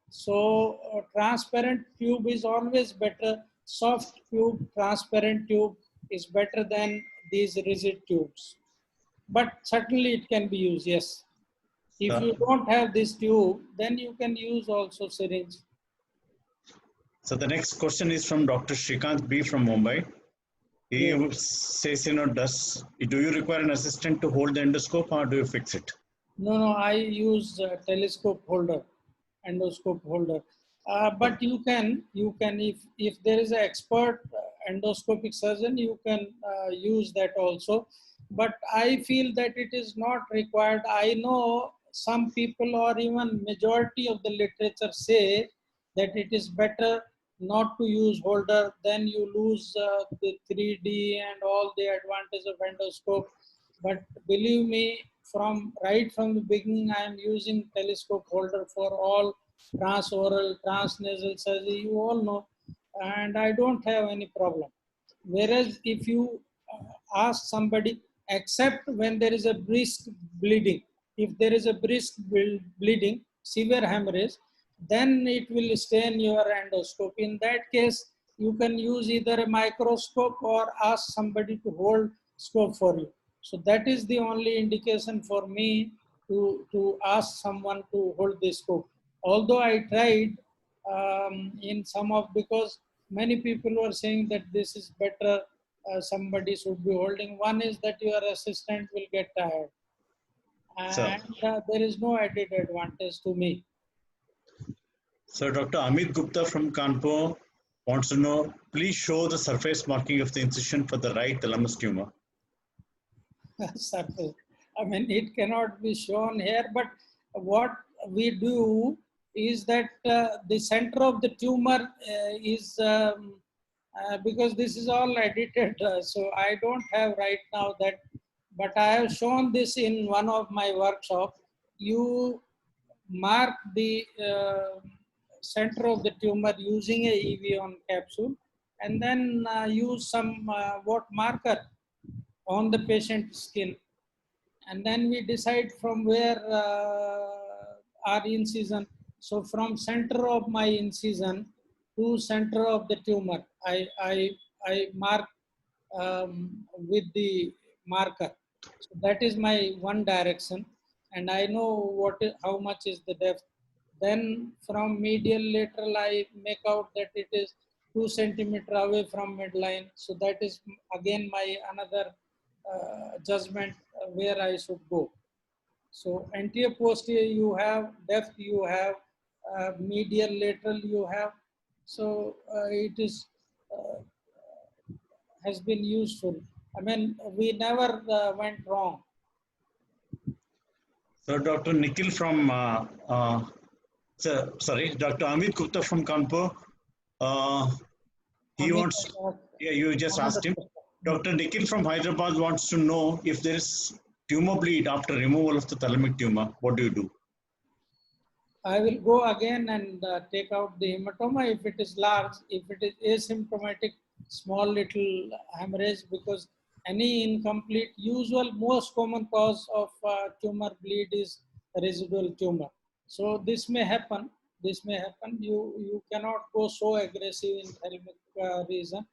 So transparent tube is always better. Soft tube, transparent tube is better than these rigid tubes. But certainly it can be used, yes. If you don't have this tube, then you can use also syringe. So the next question is from Dr. Shrikant B from Mumbai. He says, do you require an assistant to hold the endoscope or do you fix it? No, I use telescope holder, endoscope holder. But you can if there is an expert endoscopic surgeon, you can use that also. But I feel that it is not required. I know some people, or even majority of the literature, say that it is better not to use holder, then you lose the 3D and all the advantage of endoscope. But believe me, from the beginning, I am using telescope holder for all transoral, transnasal surgery, you all know, and I don't have any problem. Whereas if you ask somebody, except when there is a brisk bleeding, if there is a brisk bleeding, severe hemorrhage, then it will stain your endoscope. In that case, you can use either a microscope or ask somebody to hold scope for you. So that is the only indication for me to ask someone to hold the scope. Although I tried in some of, because many people were saying that this is better, somebody should be holding. One is that your assistant will get tired, So, and there is no added advantage to me. so Dr. Amit Gupta from Kanpur wants to know, please show the surface marking of the incision for the right thalamus tumor. Surface. I mean, it cannot be shown here, but what we do is that the center of the tumor is, because this is all edited, so I don't have right now that, but I have shown this in one of my workshops. You mark the center of the tumor using a EV-on capsule, and then use some what marker on the patient's skin, and then we decide from where our incision. So from center of my incision to center of the tumor, I mark with the marker. So that is my one direction, and I know how much is the depth. Then from medial lateral, I make out that it is 2 centimeter away from midline. So that is again my another judgment where I should go. So anterior posterior you have, depth you have, medial lateral you have. So it is has been useful. I mean, we never went wrong. So Dr. Nikhil from, Dr. Amit Gupta from Kanpur, he Amit, wants, yeah, you just asked him. Dr. Nikhil from Hyderabad wants to know if there is tumor bleed after removal of the thalamic tumor, what do you do? I will go again and take out the hematoma if it is large. If it is asymptomatic, small little hemorrhage, because any incomplete, most common cause of tumor bleed is residual tumor. So this may happen. This may happen. You cannot go so aggressive in thalamic region.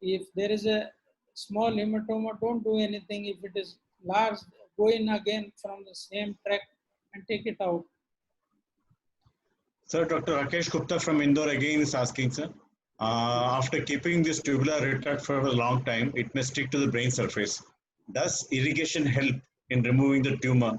If there is a small hematoma, don't do anything. If it is large, go in again from the same track and take it out. Sir, Dr. Rakesh Gupta from Indore again is asking, sir, after keeping this tubular retract for a long time, it may stick to the brain surface. Does irrigation help in removing the tumor,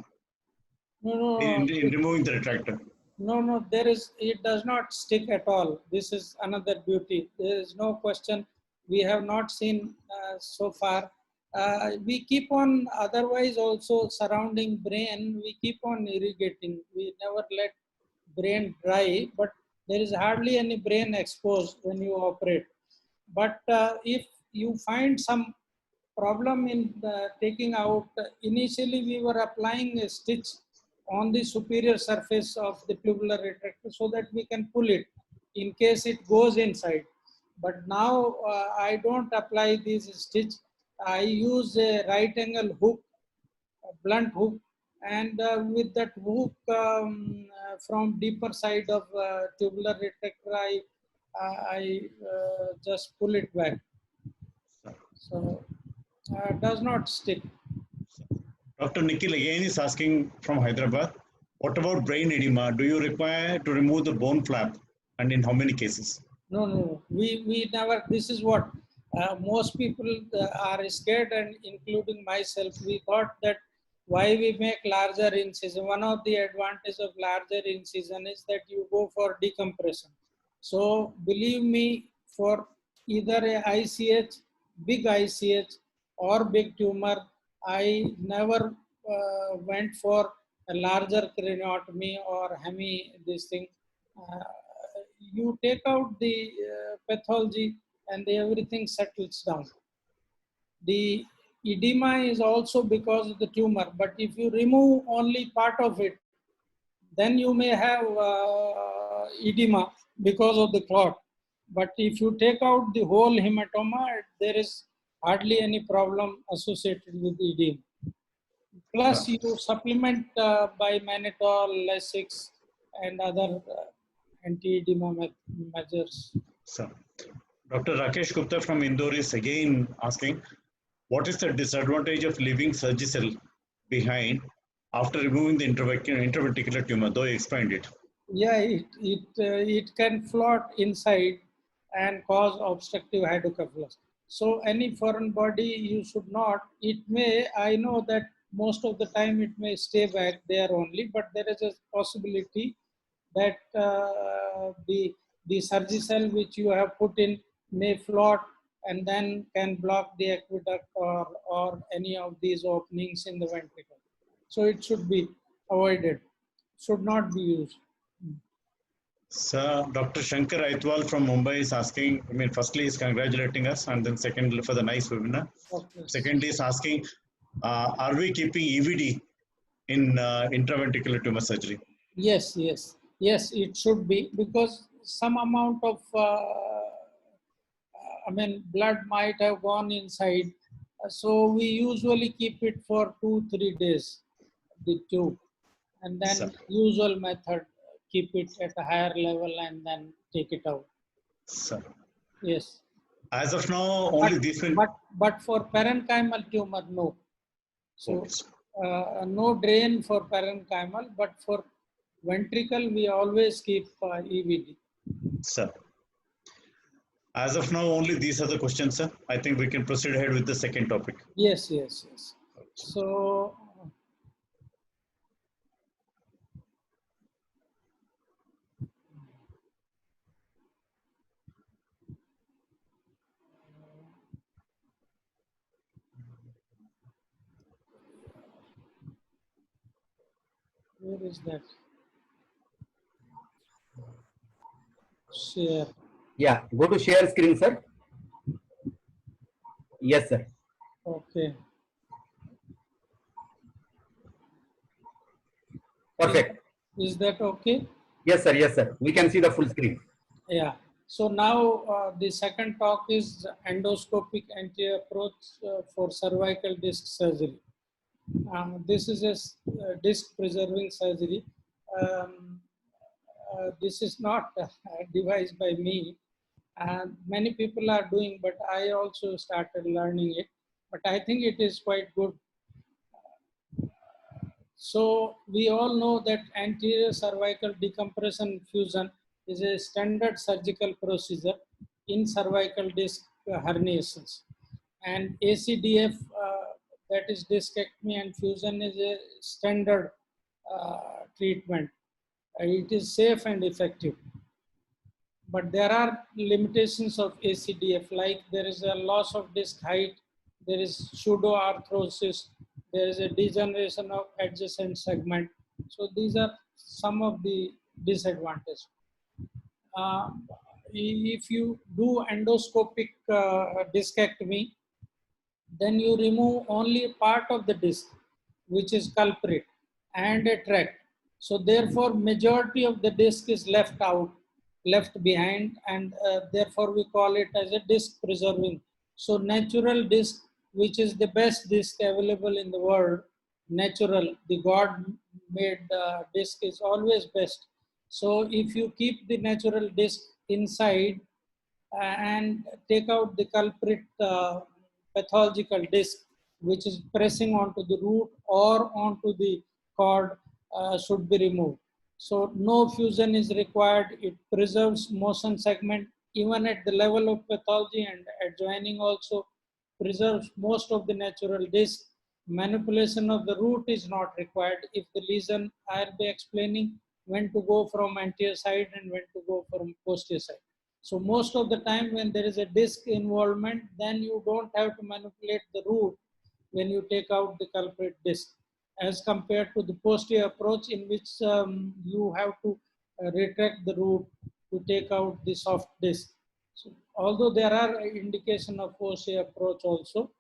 in removing the retractor? No, it does not stick at all. This is another beauty. There is no question. We have not seen so far. We keep on, otherwise also surrounding brain, we keep on irrigating. We never let brain dry, but there is hardly any brain exposed when you operate. But if you find some problem in taking out, initially we were applying a stitch on the superior surface of the tubular retractor so that we can pull it in case it goes inside. But now I don't apply this stitch. I use a right angle hook, a blunt hook, and with that hook from deeper side of tubular retractor, I just pull it back. So does not stick. Dr. Nikhil again is asking from Hyderabad, what about brain edema? Do you require to remove the bone flap, and in how many cases? No. We never, this is what most people are scared, and including myself. We thought that why we make larger incision. One of the advantages of larger incision is that you go for decompression. So believe me, for either a ICH, big ICH or big tumor, I never went for a larger craniotomy or hemi this thing. Uh, you take out the pathology and everything settles down. The edema is also because of the tumor, but if you remove only part of it, then you may have edema because of the clot. But if you take out the whole hematoma, there is hardly any problem associated with the edema. Plus, you supplement by mannitol, Lasix, and other anti-edema measures. So, Dr. Rakesh Gupta from Indore is again asking, what is the disadvantage of leaving Surgicel behind after removing the intraventricular tumor? Though you explained it. Yeah, it can float inside and cause obstructive hydrocephalus. So any foreign body you should not. It may, I know that most of the time it may stay back there only, but there is a possibility that the Surgicel which you have put in may float and then can block the aqueduct or any of these openings in the ventricle. So it should be avoided, should not be used. Sir, Dr. Shankar Aitwal from Mumbai is asking, I mean, firstly, he's congratulating us, and then secondly, for the nice webinar. Okay. Secondly, is asking, are we keeping EVD in intraventricular tumor surgery? Yes, yes, yes, it should be, because some amount of, I mean, blood might have gone inside. So we usually keep it for 2-3 days, the tube. And then Sir. usual method, keep it at a higher level and then take it out. Sir. Yes. As of now, only this will. But for parenchymal tumor, no. So Okay. no drain for parenchymal, but for ventricle, we always keep EVD. Sir. As of now, only these are the questions, sir. I think we can proceed ahead with the second topic. Yes, yes, yes. So, where is that? Share. Yeah, go to share screen, sir. Yes, sir. Okay. Perfect. Is that okay? Yes, sir. Yes, sir. We can see the full screen. Yeah. So now the second talk is endoscopic anti-approach for cervical disc surgery. This is a disc preserving surgery. This is not devised by me. Many people are doing, but I also started learning it. But I think it is quite good. So we all know that anterior cervical decompression fusion is a standard surgical procedure in cervical disc herniations. And ACDF, that is discectomy and fusion, is a standard treatment. It is safe and effective. But there are limitations of ACDF, like there is a loss of disc height, there is pseudoarthrosis, there is a degeneration of adjacent segment. So these are some of the disadvantages. If you do endoscopic discectomy, then you remove only part of the disc, which is culprit, and a tract. So therefore, majority of the disc is left out, left behind, and therefore we call it as a disc preserving. So natural disc, which is the best disc available in the world, natural, the God-made disc is always best. So if you keep the natural disc inside and take out the culprit pathological disc, which is pressing onto the root or onto the cord, should be removed. So no fusion is required. It preserves motion segment even at the level of pathology, and adjoining also preserves most of the natural disc. Manipulation of the root is not required. If the lesion, I'll be explaining, when to go from anterior side and when to go from posterior side. So most of the time when there is a disc involvement, then you don't have to manipulate the root when you take out the culprit disc, as compared to the posterior approach, in which you have to retract the root to take out the soft disc. So although there are indication of posterior approach also,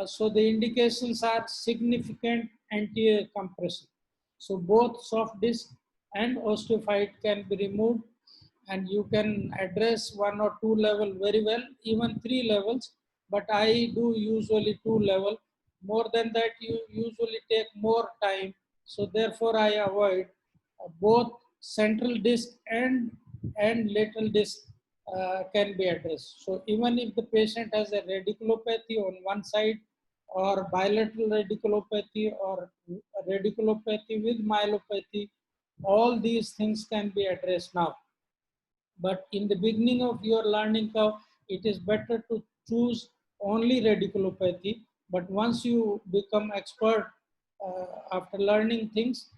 so the indications are significant anterior compression. So both soft disc and osteophyte can be removed, and you can address 1 or 2 level very well, even 3 levels, but I do usually 2 level. More than that, you usually take more time. So therefore I avoid both central disc and lateral disc can be addressed. So even if the patient has a radiculopathy on one side, or bilateral radiculopathy, or radiculopathy with myelopathy, all these things can be addressed now. But in the beginning of your learning curve, it is better to choose only radiculopathy. But once you become expert after learning things,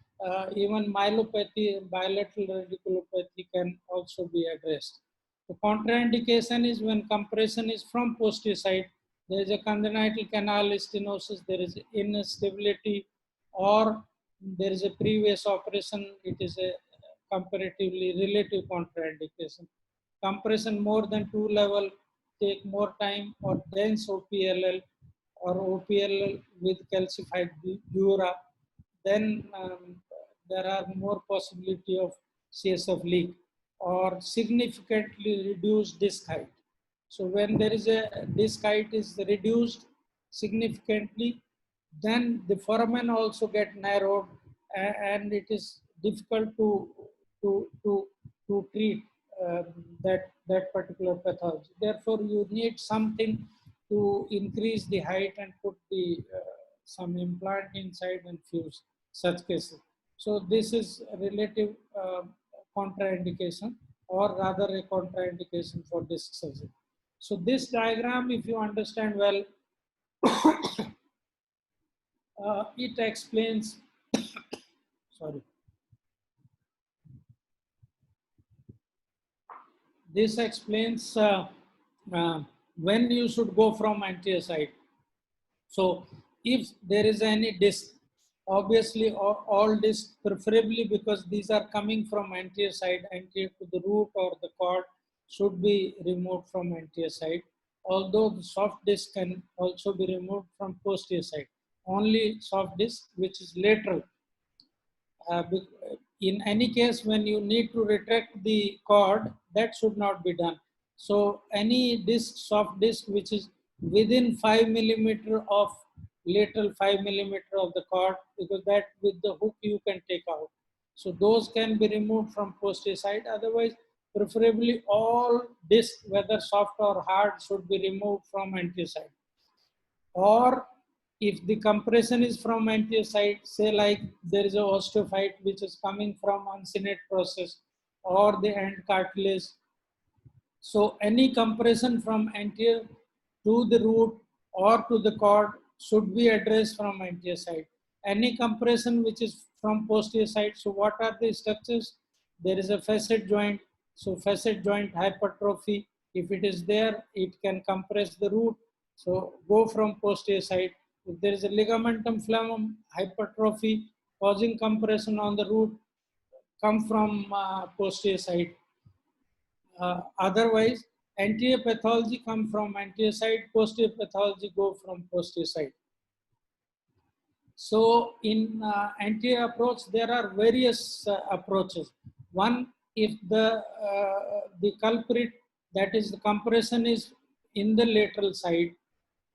even myelopathy, bilateral radiculopathy can also be addressed. The contraindication is when compression is from posterior side, there is a congenital canal stenosis, there is instability, or there is a previous operation, it is a comparatively relative contraindication. Compression more than 2 level take more time, or dense OPLL or OPLL with calcified dura, then there are more possibility of CSF leak, or significantly reduced disc height. So when there is a disc height is reduced significantly, then the foramen also get narrowed, and it is difficult to treat that particular pathology. Therefore, you need something to increase the height and put the some implant inside and fuse such cases. So this is a relative contraindication, or rather a contraindication for disc surgery. So this diagram, if you understand well, it explains, sorry. This explains when you should go from anterior side. So if there is any disc, obviously all discs, preferably because these are coming from anterior side, anterior to the root or the cord, should be removed from anterior side. Although the soft disc can also be removed from posterior side. Only soft disc which is lateral. In any case, when you need to retract the cord, that should not be done. So any disc, soft disc, which is within 5 millimeter of lateral 5 millimeter of the cord, because that with the hook you can take out. So those can be removed from posterior side. Otherwise, preferably all discs, whether soft or hard, should be removed from anterior side. Or if the compression is from anterior side, say like there is a osteophyte which is coming from uncinate process or the end cartilage. So any compression from anterior to the root or to the cord should be addressed from anterior side. Any compression which is from posterior side, so what are the structures? There is a facet joint. So facet joint hypertrophy, if it is there, it can compress the root. So go from posterior side. If there is a ligamentum flavum hypertrophy causing compression on the root, come from posterior side. Otherwise, anterior pathology come from anterior side, posterior pathology go from posterior side. So in anterior approach, there are various approaches. One, if the culprit, that is the compression, is in the lateral side,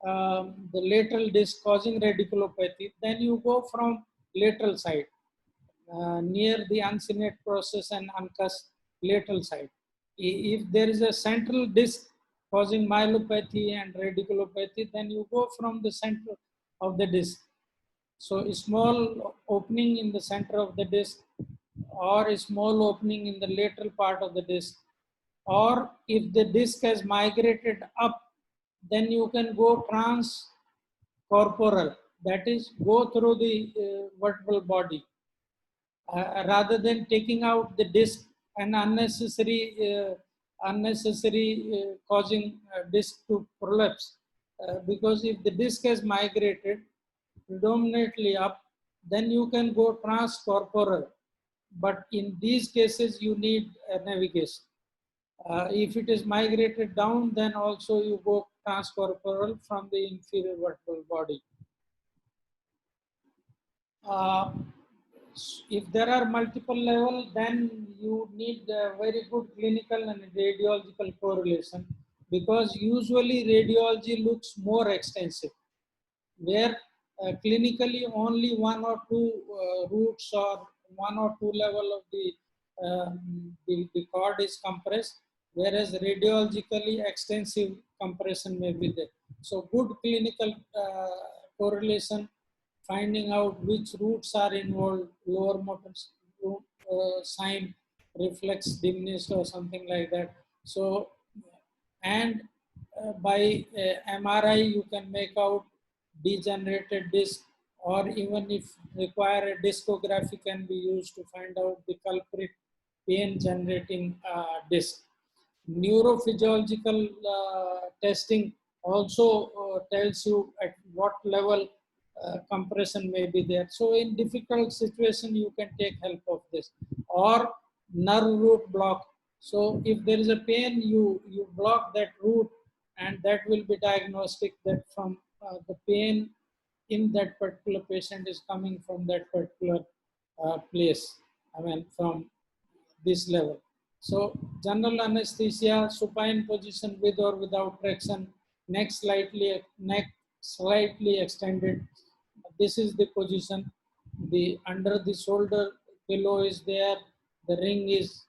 the lateral disc causing radiculopathy, then you go from lateral side, near the uncinate process and uncus lateral side. If there is a central disc causing myelopathy and radiculopathy, then you go from the center of the disc. So a small opening in the center of the disc, or a small opening in the lateral part of the disc, or if the disc has migrated up, then you can go transcorporal, that is go through the vertebral body. rather than taking out the disc and unnecessary causing disc to prolapse. Because if the disc has migrated predominantly up, then you can go transcorporal. But in these cases, you need navigation. If it is migrated down, then also you go transcorporal from the inferior vertebral body. Uh, if there are multiple levels, then you need a very good clinical and radiological correlation, because usually radiology looks more extensive, where clinically only one or two roots or one or two level of the cord is compressed, whereas radiologically extensive compression may be there. So good clinical correlation, finding out which roots are involved, lower motor sign, reflex diminished or something like that. So, and by MRI, you can make out degenerated disc, or even if require, a discography can be used to find out the culprit pain generating disc. Neurophysiological testing also tells you at what level compression may be there. So in difficult situation, you can take help of this. Or nerve root block. So if there is a pain, you block that root, and that will be diagnostic that from the pain in that particular patient is coming from that particular place. I mean, from this level. So general anesthesia, supine position with or without traction, neck slightly extended. This is the position. The under the shoulder pillow is there. The ring is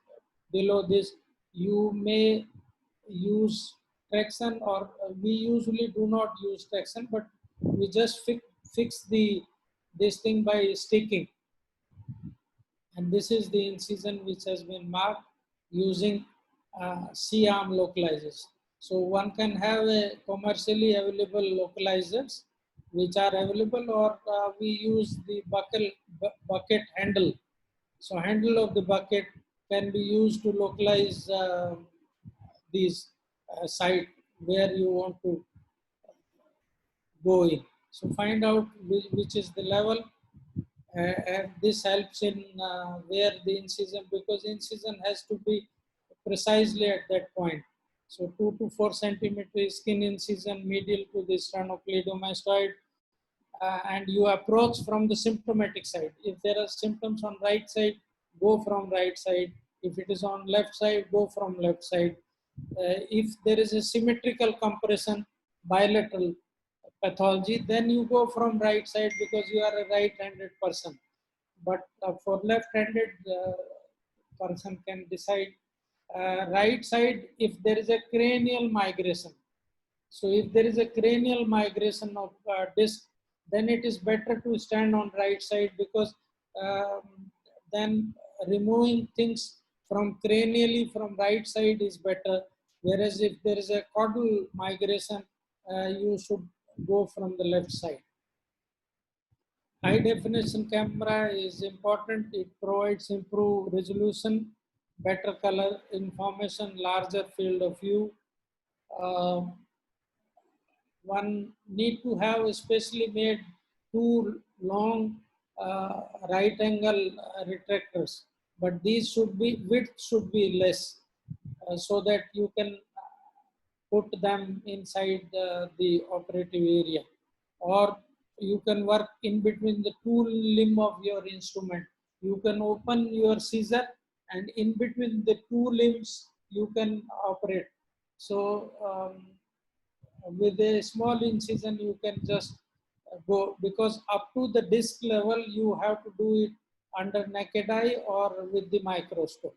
below this. You may use traction, or we usually do not use traction, but we just fix this thing by sticking. And this is the incision which has been marked using C-arm localizers. So one can have a commercially available localizers which are available, or we use the bucket handle. So handle of the bucket can be used to localize these site where you want to go in. So find out which is the level. And this helps in where the incision, because incision has to be precisely at that point. So 2 to 4 centimeter skin incision medial to the sternocleidomastoid, and you approach from the symptomatic side. If there are symptoms on right side, go from right side. If it is on left side, go from left side. If there is a symmetrical compression, bilateral pathology, then you go from right side because you are a right-handed person. But for left-handed person can decide right side if there is a cranial migration. So if there is a cranial migration of disc, then it is better to stand on right side, because then removing things from cranially from right side is better. Whereas if there is a caudal migration, you should go from the left side. High definition camera is important. It provides improved resolution, better color information, larger field of view. One need to have especially made two long right angle retractors, but these should be, width should be less, so that you can put them inside the operative area, or you can work in between the two limb of your instrument. You can open your scissor, and in between the two limbs you can operate. So with a small incision you can just go, because up to the disc level you have to do it under naked eye or with the microscope.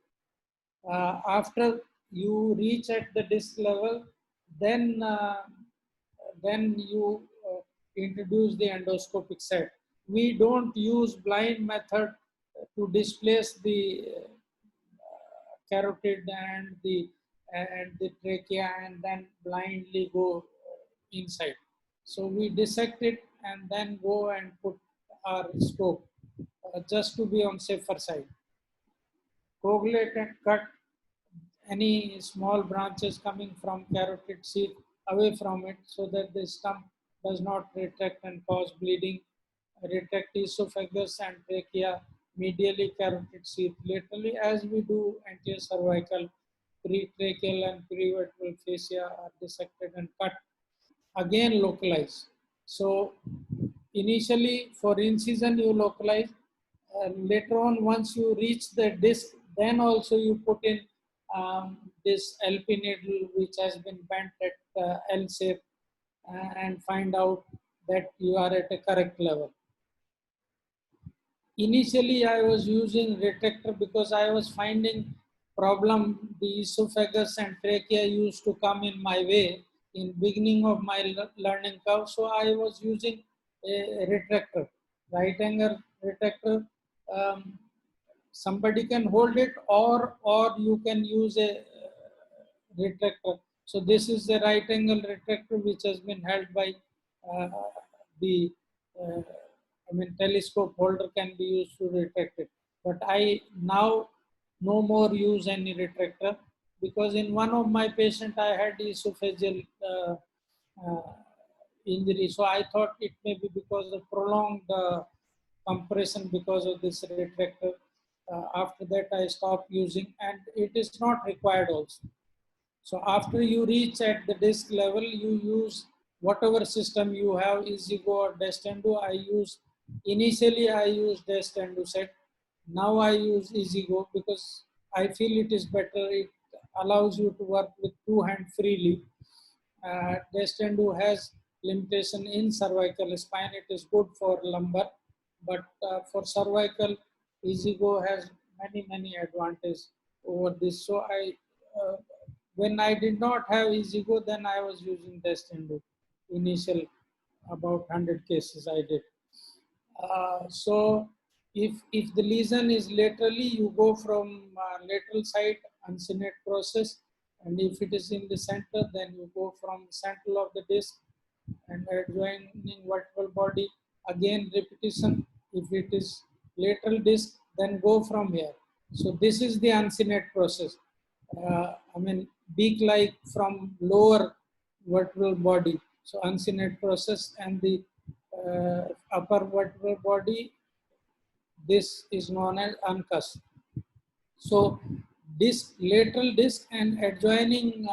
After you reach at the disc level, then you introduce the endoscopic set. We don't use blind method to displace the carotid and the trachea and then blindly go inside. So we dissect it and then go and put our scope. just to be on safer side. Coagulate and cut any small branches coming from carotid sheath away from it so that the stump does not retract and cause bleeding. Retract esophagus and trachea medially, carotid sheath laterally, as we do anterior cervical, pretracheal and perivertebral fascia are dissected and cut. Again localize. So initially for incision you localize. Later on, once you reach the disc, then also you put in this LP needle which has been bent at L shape and find out that you are at a correct level. Initially, I was using retractor because I was finding problem. The esophagus and trachea used to come in my way in beginning of my learning curve. So I was using a retractor, right angle retractor. Somebody can hold it, or you can use a retractor. So this is the right angle retractor which has been held by the telescope holder can be used to retract it. But I now no more use any retractor because in one of my patient I had esophageal uh, injury. So I thought it may be because of prolonged compression because of this retractor. After that I stopped using, and it is not required also. So after you reach at the disc level, you use whatever system you have, EasyGo or Destendo. Initially I used Destendo set. Now I use EasyGo because I feel it is better. It allows you to work with two hands freely. Destendo has limitation in cervical spine. It is good for lumbar, but for cervical, EasyGo has many advantages over this. So when I did not have EasyGo, then I was using Destendo. Initial about 100 cases I did. So if the lesion is laterally, you go from lateral side, uncinate process, and if it is in the center, then you go from the center of the disc and adjoining vertebral body. Again repetition. If it is lateral disc, then go from here. So this is the uncinate process. Beak-like from lower vertebral body. So uncinate process, and the upper vertebral body, this is known as uncus. So disc, lateral disc and adjoining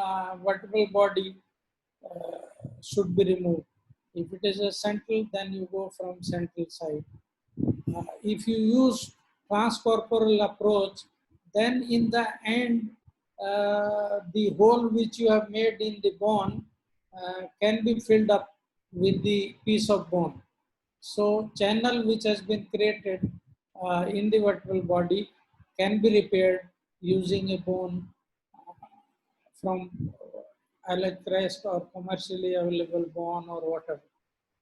vertebral body should be removed. If it is a central, then you go from central side. If you use transcorporal approach, then in the end, the hole which you have made in the bone can be filled up with the piece of bone. So channel which has been created in the vertebral body can be repaired using a bone from allocrest or commercially available bone or whatever.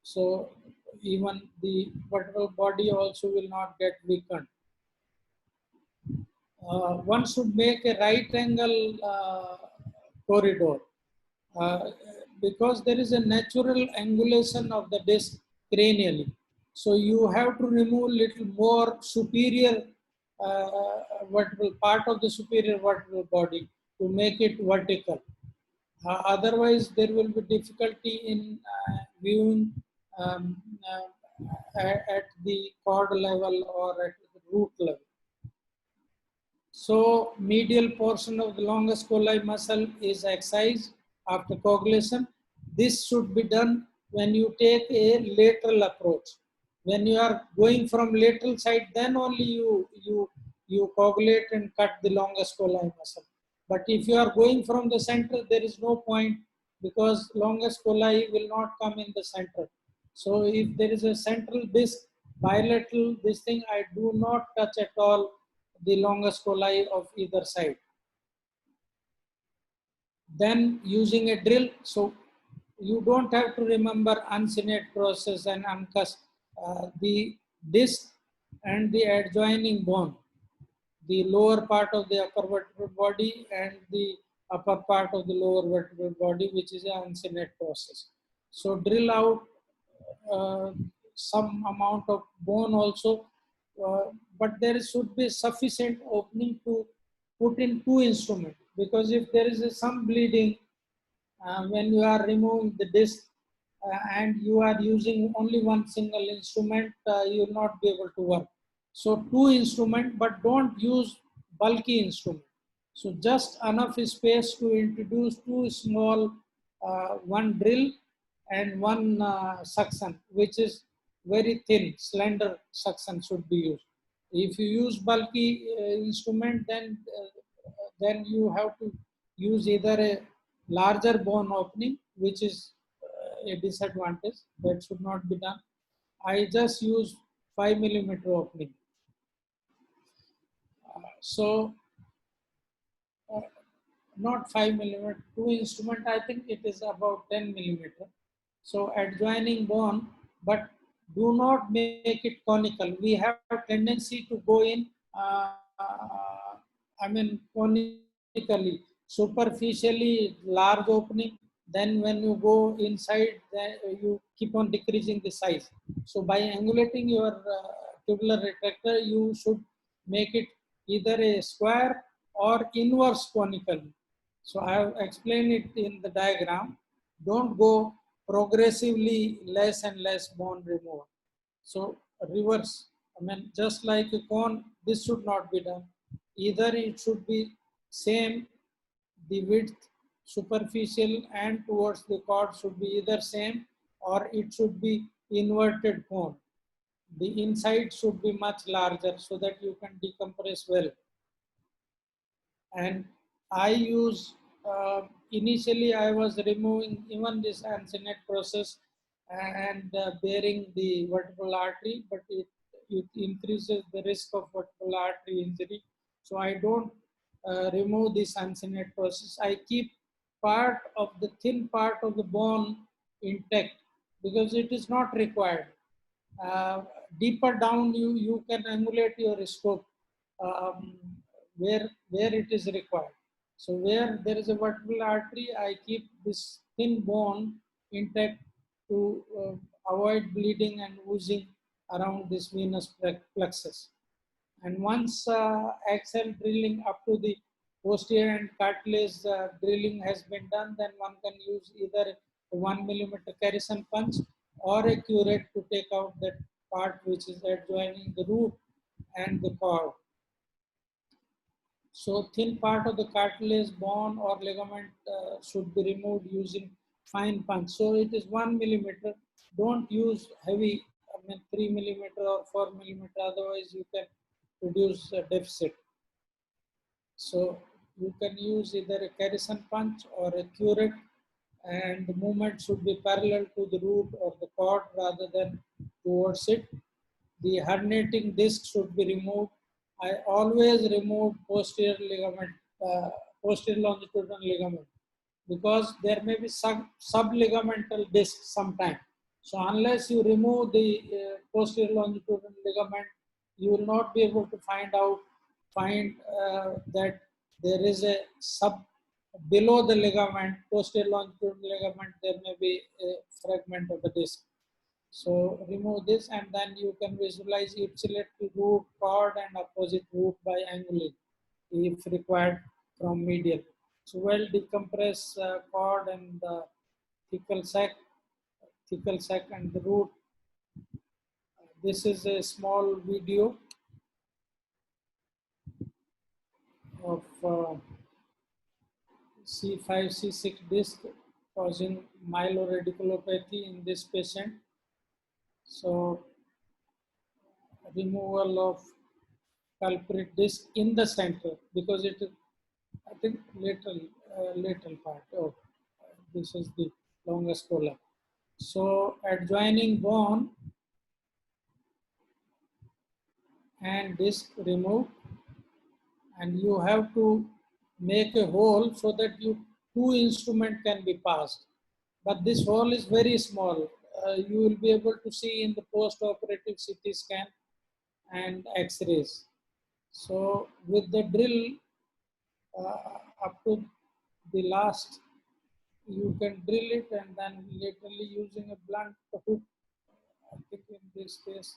So even the vertebral body also will not get weakened. One should make a right angle corridor because there is a natural angulation of the disc cranially. So you have to remove little more superior vertebral part of the superior vertebral body to make it vertical. Otherwise, there will be difficulty in viewing at the cord level or at the root level. So medial portion of the longus colli muscle is excised after coagulation. This should be done when you take a lateral approach. When you are going from lateral side, then only you coagulate and cut the longus colli muscle. But if you are going from the center, there is no point because longus colli will not come in the center. So if there is a central disc, bilateral, this thing, I do not touch at all the longus colli of either side. Then using a drill, so you don't have to remember uncinate process and uncus, the disc and the adjoining bone, the lower part of the upper vertebral body and the upper part of the lower vertebral body, which is an uncinate process. So drill out some amount of bone also but there should be sufficient opening to put in two instruments, because if there is some bleeding when you are removing the disc and you are using only one single instrument, you will not be able to work. So two instrument, but don't use bulky instrument. So just enough space to introduce two small, one drill and one suction, which is very thin, slender suction should be used. If you use bulky instrument, then you have to use either a larger bone opening, which is a disadvantage that should not be done. I just use 5 millimeter opening. So uh, not 5 millimeter, two instrument, I think it is about 10 millimeter. So adjoining bone, but do not make it conical. We have a tendency to go in, conically, superficially large opening. Then when you go inside, then you keep on decreasing the size. So by angulating your tubular retractor, you should make it either a square or inverse conical. So I have explained it in the diagram. Don't go progressively less and less bone removal. So reverse, just like a cone, this should not be done. Either it should be same, the width, superficial and towards the cord should be either same, or it should be inverted cone. The inside should be much larger so that you can decompress well. And I use, initially I was removing even this uncinate process and bearing the vertebral artery, but it increases the risk of vertebral artery injury. So I don't remove this uncinate process. I keep part of the thin part of the bone intact because it is not required. Uh, Deeper down, you can angulate your scope um, where it is required. So where there is a vertebral artery, I keep this thin bone intact to avoid bleeding and oozing around this venous plexus. And once axial drilling up to the posterior and cartilage drilling has been done, then one can use either a 1 millimeter Carrison punch or a curette to take out that part which is adjoining the root and the cord. So thin part of the cartilage, bone or ligament should be removed using fine punch. So it is 1 millimeter. Don't use heavy, 3 millimeter or 4 millimeter, otherwise you can produce a deficit. So you can use either a Carrison punch or a curette, and the movement should be parallel to the root or the cord rather than towards it. The herniating disc should be removed. I always remove posterior ligament, posterior longitudinal ligament, because there may be subligamental disc sometime. So unless you remove the posterior longitudinal ligament, you will not be able to find that there is a below the ligament, posterior longitudinal ligament, there may be a fragment of the disc. So remove this, and then you can visualize ipsilateral root, cord and opposite root by angling if required from medial. So well decompress cord and thecal sac and the root. This is a small video of C5, C6 disc causing myeloradiculopathy in this patient. So removal of culprit disc in the center, because it is, I think, lateral part. Oh, this is the longest column. So adjoining bone and disc removed, and you have to make a hole so that two instrument can be passed. But this hole is very small. You will be able to see in the post-operative CT scan and X-rays. So with the drill up to the last, you can drill it, and then laterally using a blunt hook, I think in this case,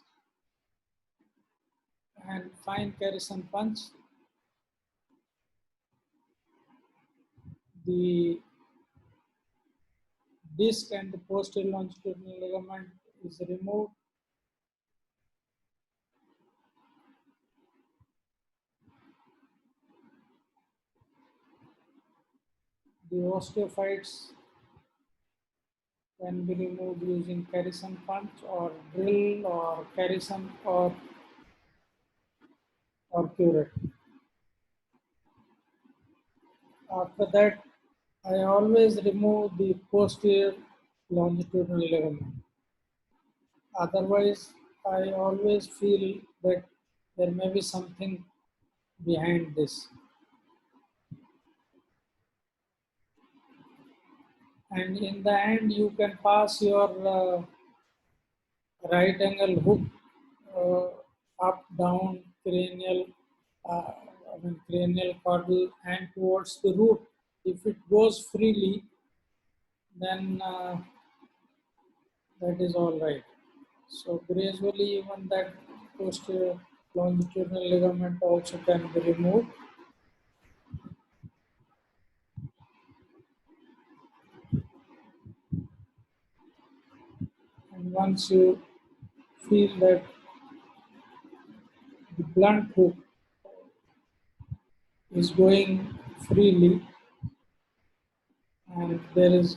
and fine Carrison punch. The disc and the posterior longitudinal ligament is removed. The osteophytes can be removed using Carrison punch or drill or Carrison or curette. After that, I always remove the posterior longitudinal ligament. Otherwise, I always feel that there may be something behind this. And in the end, you can pass your right angle hook up, down, cranial, cranial caudal and towards the root. If it goes freely, then that is all right. So gradually, even that posterior longitudinal ligament also can be removed. And once you feel that the blunt hook is going freely and there is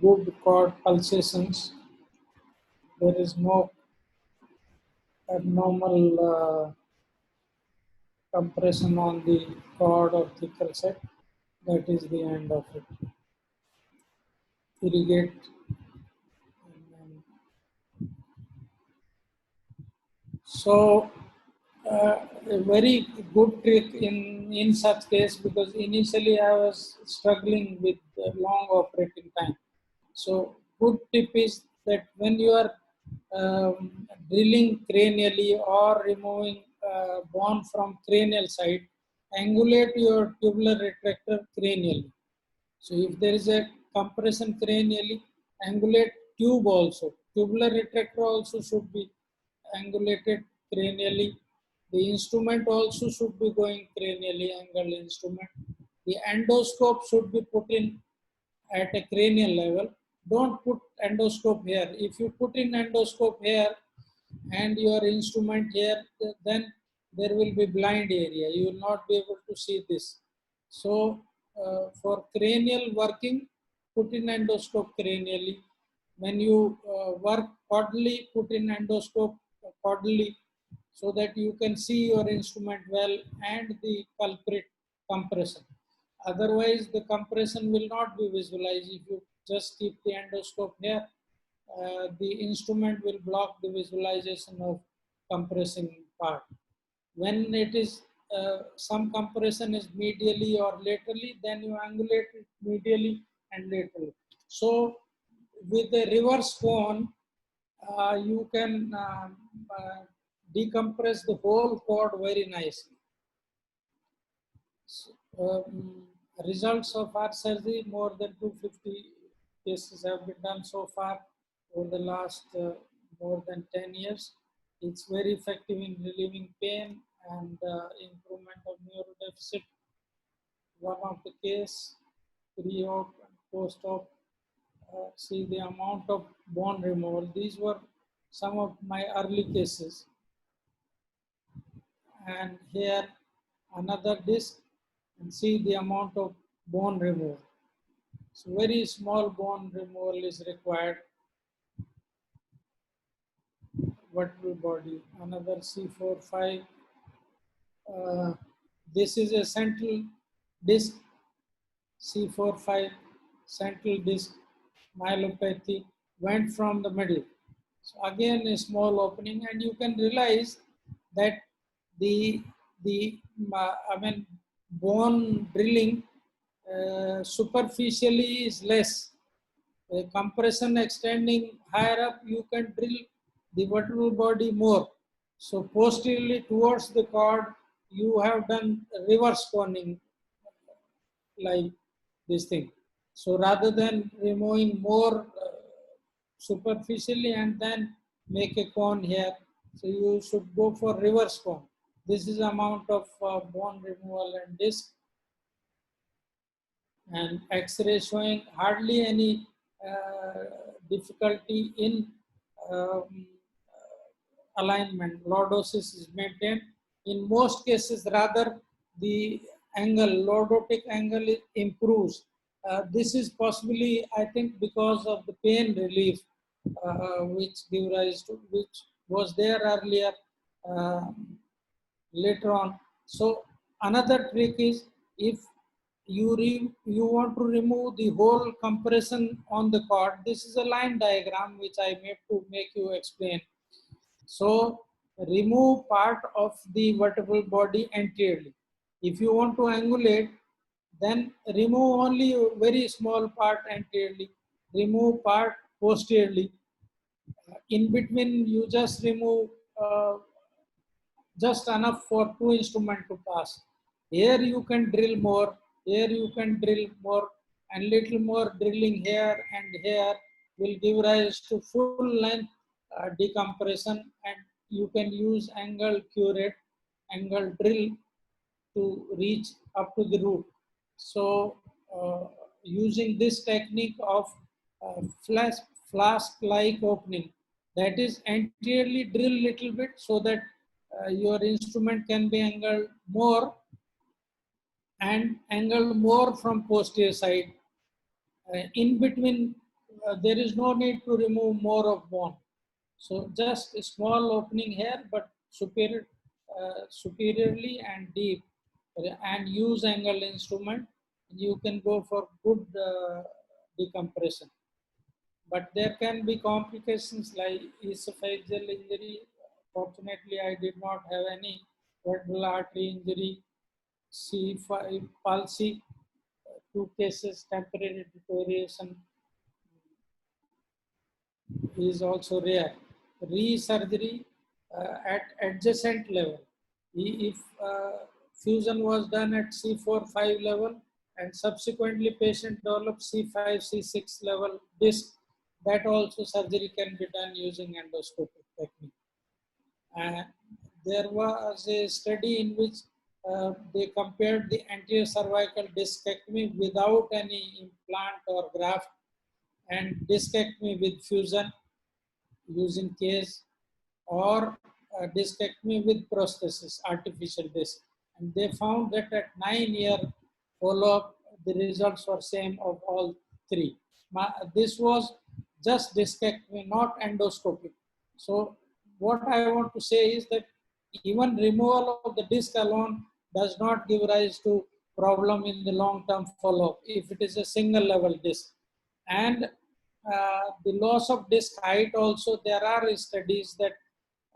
good cord pulsations, there is no abnormal compression on the cord or thecal set, that is the end of it. Irrigate. So a very good trick in such case, because initially I was struggling with long operating time. So good tip is that when you are drilling cranially or removing bone from cranial side, angulate your tubular retractor cranially. So if there is a compression cranially, angulate tube also. Tubular retractor also should be angulated cranially. The instrument also should be going cranially, angled instrument. The endoscope should be put in at a cranial level. Don't put endoscope here. If you put in endoscope here and your instrument here, then there will be blind area. You will not be able to see this. So for cranial working, put in endoscope cranially. When you work caudally, put in endoscope caudally so that you can see your instrument well and the culprit compression. Otherwise, the compression will not be visualized. If you just keep the endoscope here, the instrument will block the visualization of compressing part. When it is some compression is medially or laterally, then you angulate it medially and laterally. So with a reverse cone, you can decompress the whole cord very nicely. So, results of our surgery, more than 250 cases have been done so far over the last more than 10 years. It's very effective in relieving pain and improvement of neurodeficit. One of the case, pre-op and post-op, see the amount of bone removal. These were some of my early cases. And here another disc, and see the amount of bone removal. So very small bone removal is required. Vertebral body, another C4-5. This is a central disc, C4-5, central disc myelopathy, went from the middle. So again, a small opening, and you can realize that the bone drilling superficially is less. The compression extending higher up, you can drill the vertebral body more. So posteriorly towards the cord, you have done reverse coning like this thing. So rather than removing more superficially and then make a cone here, so you should go for reverse cone. This is amount of bone removal and disc, and X-ray showing hardly any difficulty in um, alignment. Lordosis is maintained. In most cases, rather, the angle, lordotic angle improves. This is possibly, I think, because of the pain relief which give rise to, which was there earlier, later on. So another trick is, if you want to remove the whole compression on the cord, this is a line diagram which I made to make you explain. So remove part of the vertebral body anteriorly. If you want to angulate, then remove only a very small part anteriorly, remove part posteriorly. In between, you just remove just enough for two instruments to pass. Here you can drill more, here you can drill more, and little more drilling here and here will give rise to full length decompression, and you can use angle curette, angle drill to reach up to the root. So using this technique of flask-like opening, that is anteriorly drill little bit so that your instrument can be angled more and angled more from posterior side. In between, there is no need to remove more of bone. So just a small opening here, but superiorly and deep, and use angle instrument. You can go for good decompression. But there can be complications like esophageal injury. Fortunately, I did not have any vertebral artery injury, C5 palsy, two cases, temporary deterioration is also rare. Re-surgery at adjacent level. If fusion was done at C4-5 level and subsequently patient develops C5, C6 level disc, that also surgery can be done using endoscopic technique. There was a study in which they compared the anterior cervical discectomy without any implant or graft and discectomy with fusion using case, or discectomy with prosthesis, artificial disc. And they found that at 9-year follow-up, the results were same of all three. This was just discectomy, not endoscopic. So what I want to say is that even removal of the disc alone does not give rise to problem in the long-term follow-up if it is a single level disc. And the loss of disc height also, there are studies that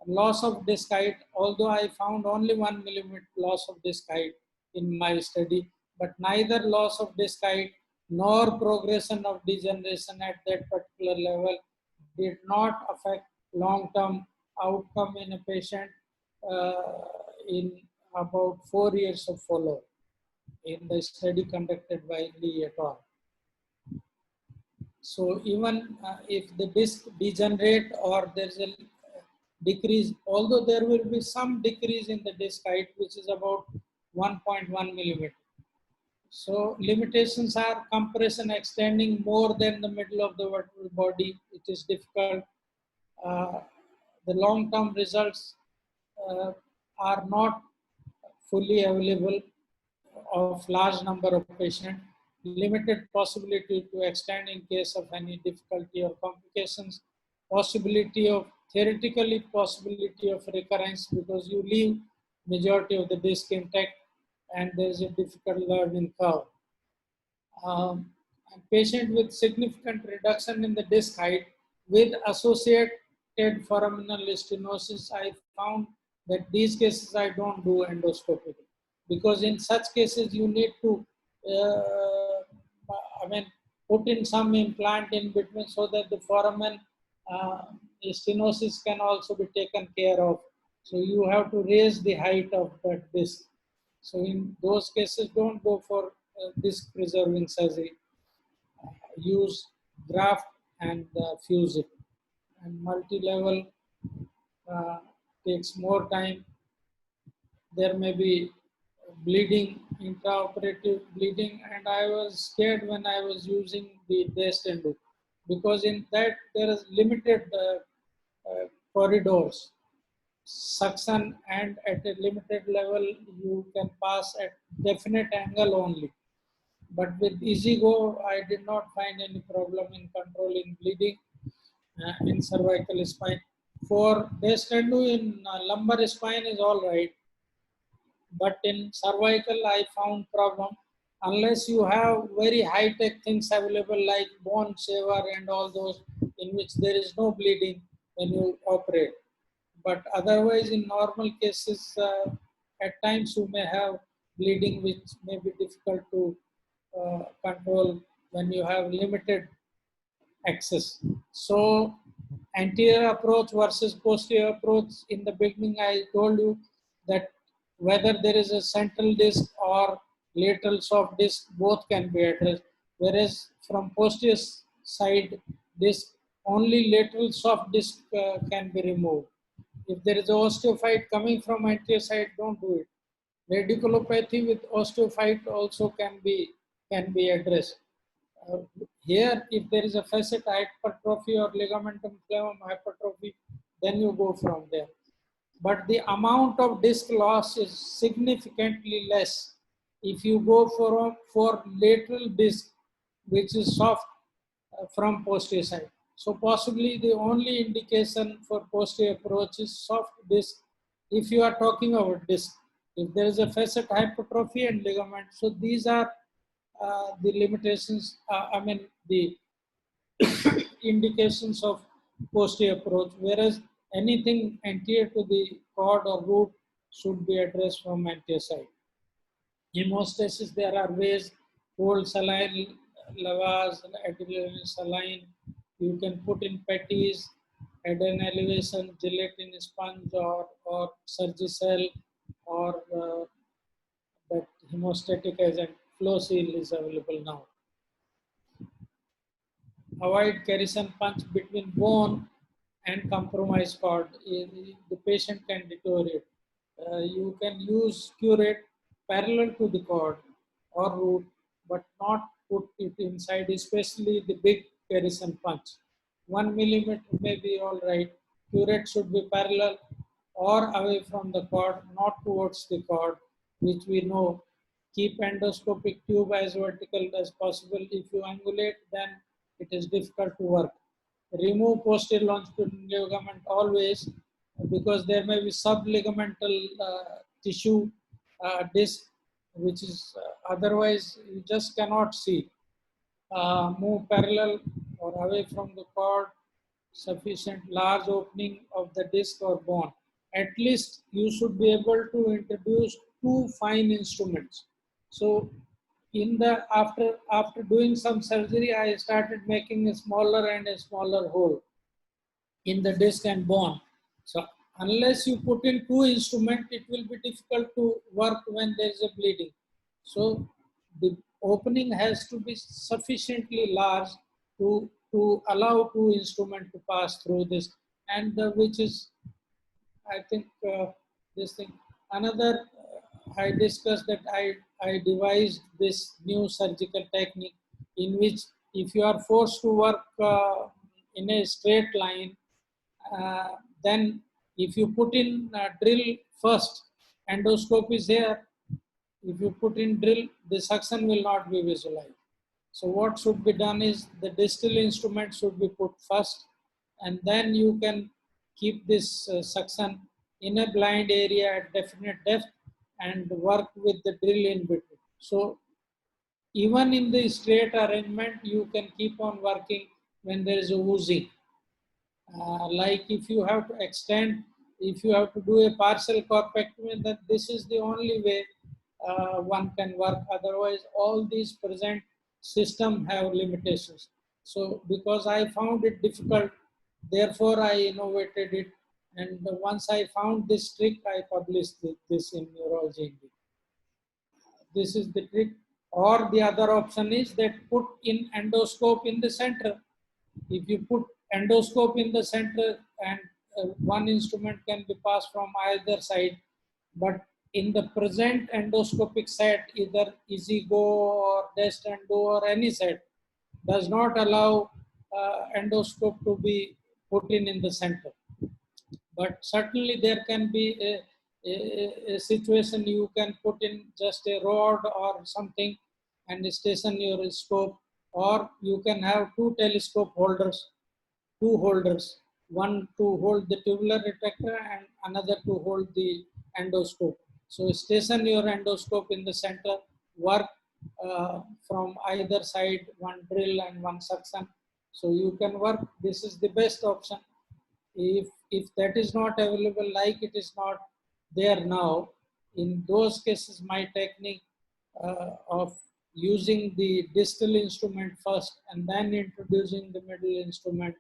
loss of disc height, although I found only 1 millimeter loss of disc height in my study, but neither loss of disc height nor progression of degeneration at that particular level did not affect long-term outcome in a patient in about 4 years of follow-up in the study conducted by Lee et al. So even if the disc degenerate or there's a decrease, although there will be some decrease in the disc height, which is about 1.1 millimeter. So limitations are compression extending more than the middle of the vertebral body. It is difficult. The long-term results are not fully available of large number of patients. Limited possibility to extend in case of any difficulty or complications. Possibility of, theoretically possibility of recurrence because you leave majority of the disc intact and there is a difficult learning curve. A patient with significant reduction in the disc height with associated foraminal stenosis, I found that these cases I don't do endoscopically because in such cases you need to put in some implant in between so that the foramen stenosis can also be taken care of. So you have to raise the height of that disc. So in those cases, don't go for disc preserving surgery. Use graft and fuse it. And multi-level takes more time. there may be bleeding, intraoperative bleeding, and I was scared when I was using the Destendo, because in that there is limited corridors, suction, and at a limited level you can pass at definite angle only. But with EasyGo, I did not find any problem in controlling bleeding in cervical spine. For Destendo in lumbar spine is all right, but in cervical I found problem unless you have very high tech things available like bone saver and all those, in which there is no bleeding when you operate. But otherwise in normal cases, at times you may have bleeding which may be difficult to control when you have limited access. So anterior approach versus posterior approach, in the beginning I told you that whether there is a central disc or lateral soft disc, both can be addressed. Whereas from posterior side disc, only lateral soft disc can be removed. If there is osteophyte coming from anterior side, don't do it. Radiculopathy with osteophyte also can be addressed. Uh, Here, if there is a facet hypertrophy or ligamentum flavum hypertrophy, then you go from there. But the amount of disc loss is significantly less if you go for lateral disc, which is soft from posterior side. So possibly the only indication for posterior approach is soft disc if you are talking about disc. If there is a facet hypertrophy and ligament, so these are the limitations, the indications of posterior approach, whereas anything anterior to the cord or root should be addressed from anterior side. Hemostasis, there are ways: cold saline lavage, adrenaline saline. You can put in patties, add an elevation, gelatin sponge, or Surgicel, or that hemostatic agent Flow-Seal is available now. Avoid Carrison punch between bone and compromised cord. The patient can deteriorate. You can use curate parallel to the cord or root, but not put it inside, especially the big Carrison punch. 1 millimeter may be all right. Curate should be parallel or away from the cord, not towards the cord, which we know. Keep endoscopic tube as vertical as possible. If you angulate, then it is difficult to work. Remove posterior longitudinal ligament always, because there may be subligamental tissue disc, which is otherwise you just cannot see. Move parallel or away from the cord, sufficient large opening of the disc or bone. At least you should be able to introduce 2 fine instruments. So in the after doing some surgery, I started making a smaller and a smaller hole in the disc and bone. So unless you put in 2 instruments, it will be difficult to work when there is a bleeding. So the opening has to be sufficiently large to allow 2 instruments to pass through this, and which is, I think, this thing. Another, I discussed that I devised this new surgical technique in which if you are forced to work in a straight line, then if you put in drill first, endoscope is here. If you put in drill, the suction will not be visualized. So what should be done is the distal instrument should be put first, and then you can keep this suction in a blind area at definite depth and work with the drill in between. So even in the straight arrangement, you can keep on working when there is a oozing. Like if you have to extend, if you have to do a partial corpectomy, then this is the only way one can work. Otherwise, all these present system have limitations. So because I found it difficult, therefore I innovated it. And once I found this trick, I published this in Neurology India. This is the trick. Or the other option is that put in endoscope in the center. If you put endoscope in the center, and one instrument can be passed from either side, but in the present endoscopic set, either EasyGo or Dest Endo or any set, does not allow endoscope to be put in the center. But certainly there can be a situation you can put in just a rod or something and station your scope, or you can have two telescope holders, two holders, one to hold the tubular retractor and another to hold the endoscope. So station your endoscope in the center, work from either side, one drill and one suction. So you can work, this is the best option. If that is not available, like it is not there now, in those cases, my technique of using the distal instrument first and then introducing the middle instrument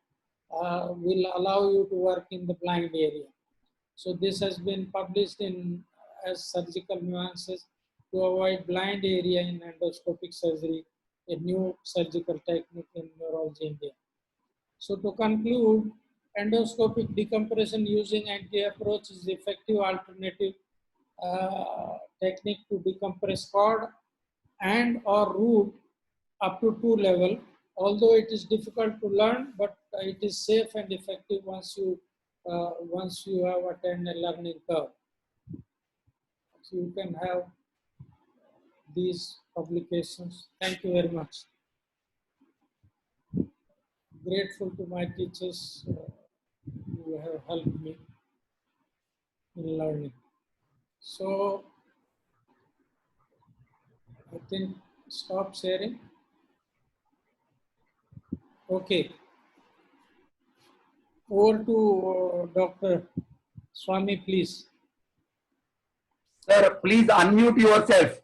will allow you to work in the blind area. So this has been published in as surgical nuances to avoid blind area in endoscopic surgery, a new surgical technique in neurology India. So to conclude, endoscopic decompression using anti-approach is the effective alternative technique to decompress cord and or root up to 2 level. Although it is difficult to learn, but it is safe and effective once you have attained a learning curve. So you can have these publications. Thank you very much. Grateful to my teachers who have helped me in learning. So I think stop sharing. Okay. Over to Dr. Swami, please. Sir, please unmute yourself.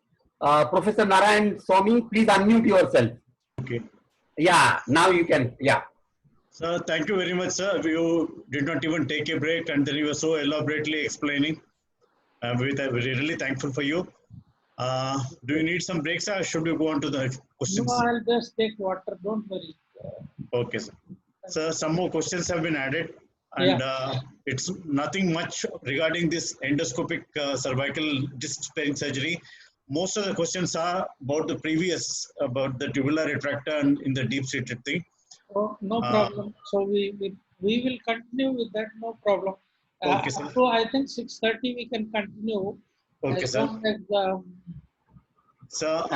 Professor Narayan Swami, please unmute yourself. Okay. Yeah, now you can. Yeah. Sir, thank you very much, sir. You did not even take a break, and then you were so elaborately explaining. We're really thankful for you. Do you need some breaks, or should we go on to the questions? No, I'll just take water. Don't worry. Okay, sir. Sir, some more questions have been added, and it's nothing much regarding this endoscopic cervical disc sparing surgery. Most of the questions are about the previous, about the tubular retractor and in the deep-seated thing. Oh, no problem. So we will continue with that. No problem. Okay, sir. So I think 6:30 we can continue. Okay, as sir. long as Sir,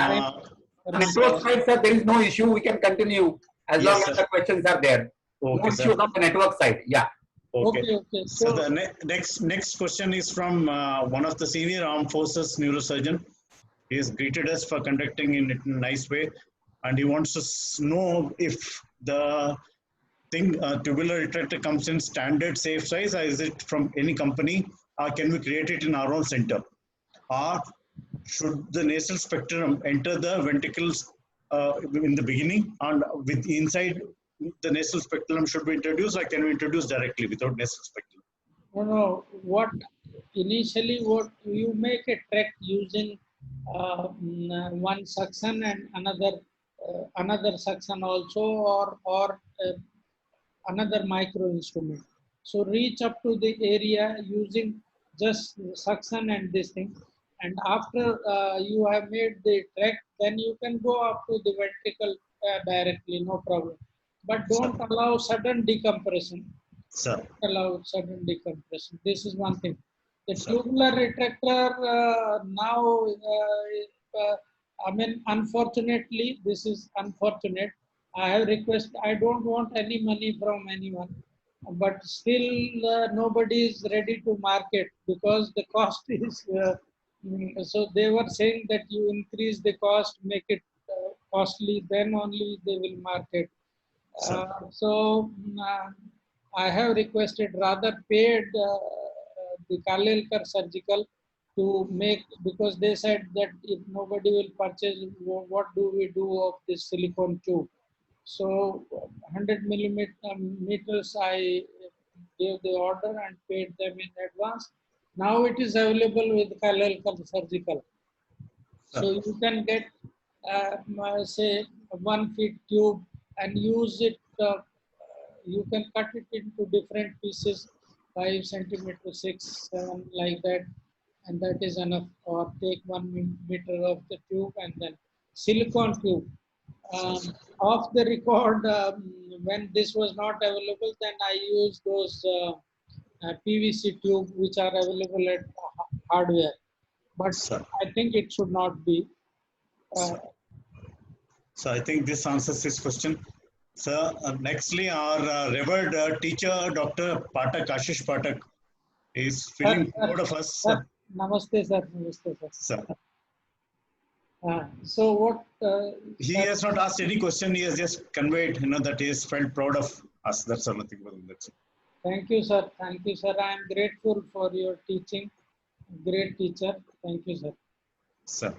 Network side, sir, there is no issue. We can continue as Yes, long sir. as the questions are there. Okay, No sir. issues on the network side. Yeah. okay. okay. So So the next question is from one of the senior armed forces neurosurgeon. He has greeted us for conducting in a nice way, and he wants to know if the tubular retractor comes in standard safe size, or is it from any company, or can we create it in our own center, or should the nasal spectrum enter the ventricles in the beginning, and with inside the nasal spectrum should be introduced, or can we introduce directly without nasal spectrum? no. What initially what you make a track using one suction and another suction also, or another micro instrument. So reach up to the area using just suction and this thing. And after you have made the track, then you can go up to the ventricle directly, no problem. But don't allow sudden decompression. Sir. Allow sudden decompression. This is one thing. The Sir. tubular retractor now, I mean, unfortunately, this is unfortunate. I have requested, I don't want any money from anyone, but still nobody is ready to market because the cost is, so they were saying that you increase the cost, make it costly, then only they will market. So I have requested rather paid the Kalelkar surgical to make, because they said that if nobody will purchase, what do we do of this silicone tube? So 100 meters I gave the order and paid them in advance. Now it is available with Kalelkar surgical. So you can get say 1 feet tube and use it. You can cut it into different pieces, 5 centimeters, 6, 7, like that, and that is enough. Or take 1 meter of the tube and then silicone tube. Off the record, when this was not available, then I used those PVC tube which are available at hardware. But Sir. I think it should not be. So I think this answers this question. Sir, nextly, our revered teacher, Dr. Patak, Ashish Patak, is feeling proud of us. Sir, namaste, sir. Namaste, sir. Sir. So what? He has not asked any question. He has just conveyed, that he has felt proud of us. That's all. Nothing more than that. Sir. Thank you, sir. Thank you, sir. I am grateful for your teaching. Great teacher. Thank you, sir. Sir.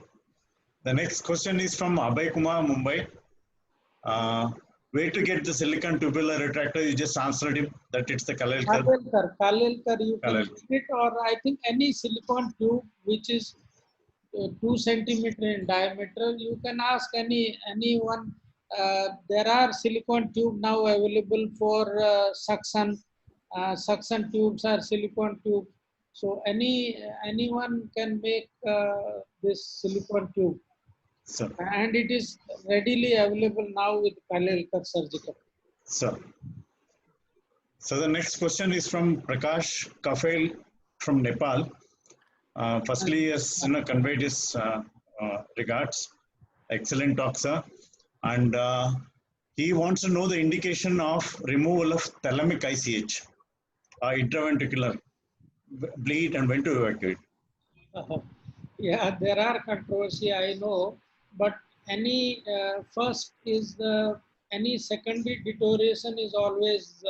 The next question is from Abhay Kumar, Mumbai. Where to get the silicon tubular retractor? You just answered him that it's the Kalelkar. Kalelkar, you can use it, or I think any silicone tube which is 2 centimeter in diameter. You can ask anyone. There are silicone tube now available for suction. Suction tubes are silicone tube. So anyone can make this silicone tube. Sir. And it is readily available now with Kalelkar Surgical. Sir. So the next question is from Prakash Kafel from Nepal. Firstly, yes, conveyed his regards. Excellent talk, sir. And he wants to know the indication of removal of thalamic ICH, intraventricular bleed, and when to evacuate. Yeah, there are controversy, I know, but any first is any secondary deterioration is always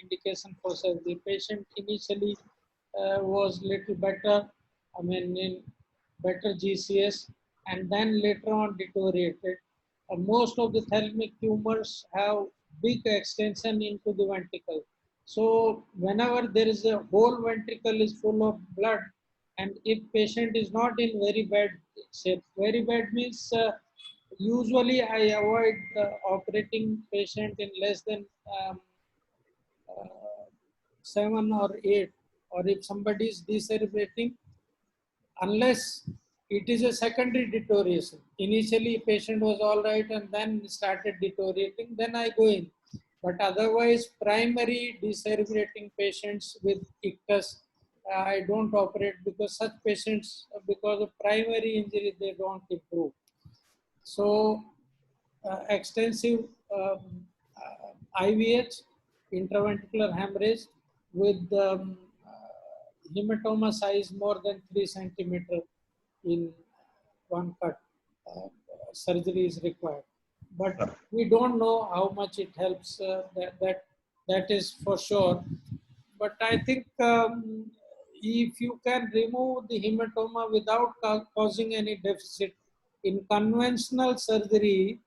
indication for surgery. Patient initially was little better, in better GCS, and then later on deteriorated. Most of the thalamic tumors have big extension into the ventricle. So whenever there is a whole ventricle is full of blood, and if patient is not in very bad shape, very bad means usually I avoid operating patient in less than 7 or 8, or if somebody is decerebrating, unless it is a secondary deterioration. Initially patient was all right and then started deteriorating, then I go in. But otherwise primary decerebrating patients with ictus, I don't operate, because such patients, because of primary injury, they don't improve. So extensive IVH, intraventricular hemorrhage with hematoma size more than 3 centimeter in one cut, surgery is required. But we don't know how much it helps, that is for sure. But I think if you can remove the hematoma without causing any deficit, in conventional surgery,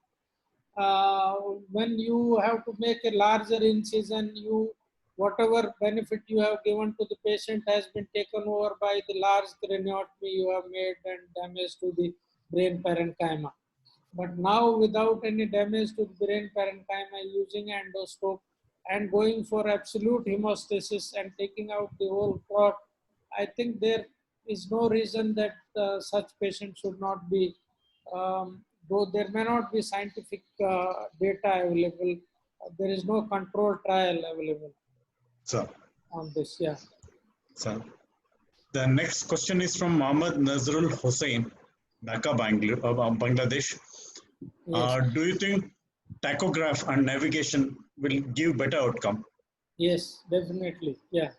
when you have to make a larger incision, whatever benefit you have given to the patient has been taken over by the large craniotomy you have made and damage to the brain parenchyma. But now without any damage to the brain parenchyma, using endoscope and going for absolute hemostasis and taking out the whole clot, I think there is no reason that such patients should not be, though there may not be scientific data available, there is no control trial available. Sir. On this, yeah. Sir. The next question is from Mohammad Nazrul Hussain, Dhaka, Bangladesh. Yes. Do you think tachograph and navigation will give better outcome? Yes, definitely. Yeah.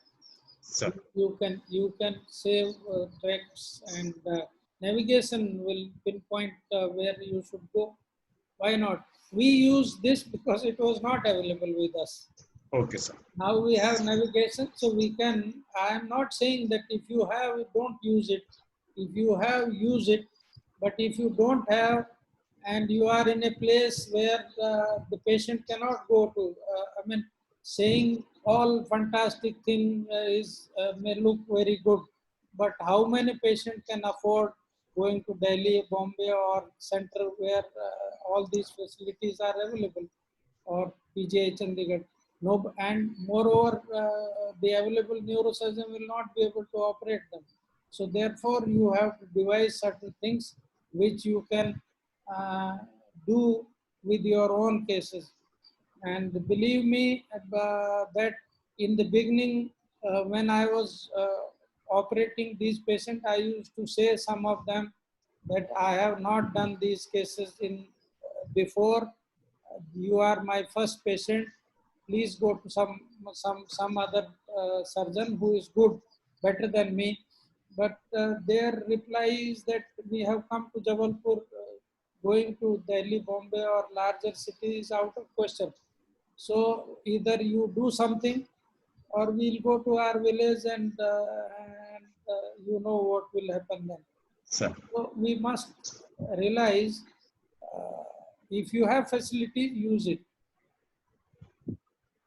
Sir. You can save tracks, and navigation will pinpoint where you should go. Why not? We use this because it was not available with us. Okay, sir. Now we have navigation, so we can. I am not saying that if you have, don't use it. If you have, use it. But if you don't have, and you are in a place where the patient cannot go to, saying all fantastic thing may look very good, but how many patients can afford going to Delhi, Bombay, or center where all these facilities are available, or PGI Chandigarh? No, and moreover, the available neurosurgeon will not be able to operate them. So therefore, you have to devise certain things which you can do with your own cases. And believe me that in the beginning, when I was operating these patients, I used to say some of them that I have not done these cases in before. You are my first patient. Please go to some other surgeon who is good, better than me. But their reply is that we have come to Jabalpur. Going to Delhi, Bombay, or larger cities out of question. So either you do something, or we'll go to our village and you know what will happen then. Sir. So we must realize if you have facility, use it.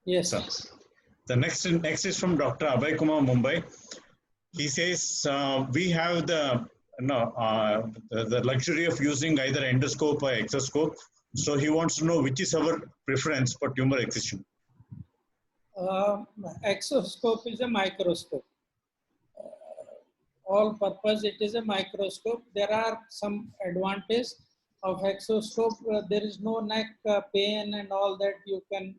Yes. Sir. The next is from Dr. Abhay Kumar, Mumbai. He says we have the luxury of using either endoscope or exoscope. So he wants to know which is our preference for tumor excision. Exoscope is a microscope. All purpose, it is a microscope. There are some advantage of exoscope. There is no neck pain and all that. You can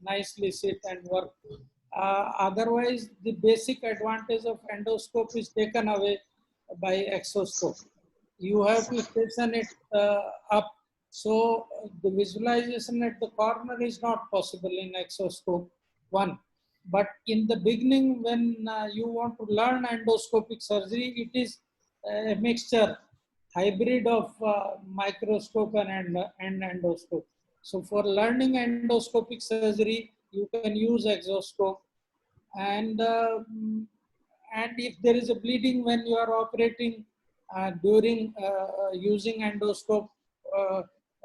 nicely sit and work. Otherwise, the basic advantage of endoscope is taken away by exoscope. You have to station it up. So the visualization at the corner is not possible in exoscope one. But in the beginning, when you want to learn endoscopic surgery, it is a mixture, hybrid of microscope and endoscope. So for learning endoscopic surgery, you can use exoscope. And if there is a bleeding when you are operating during using endoscope,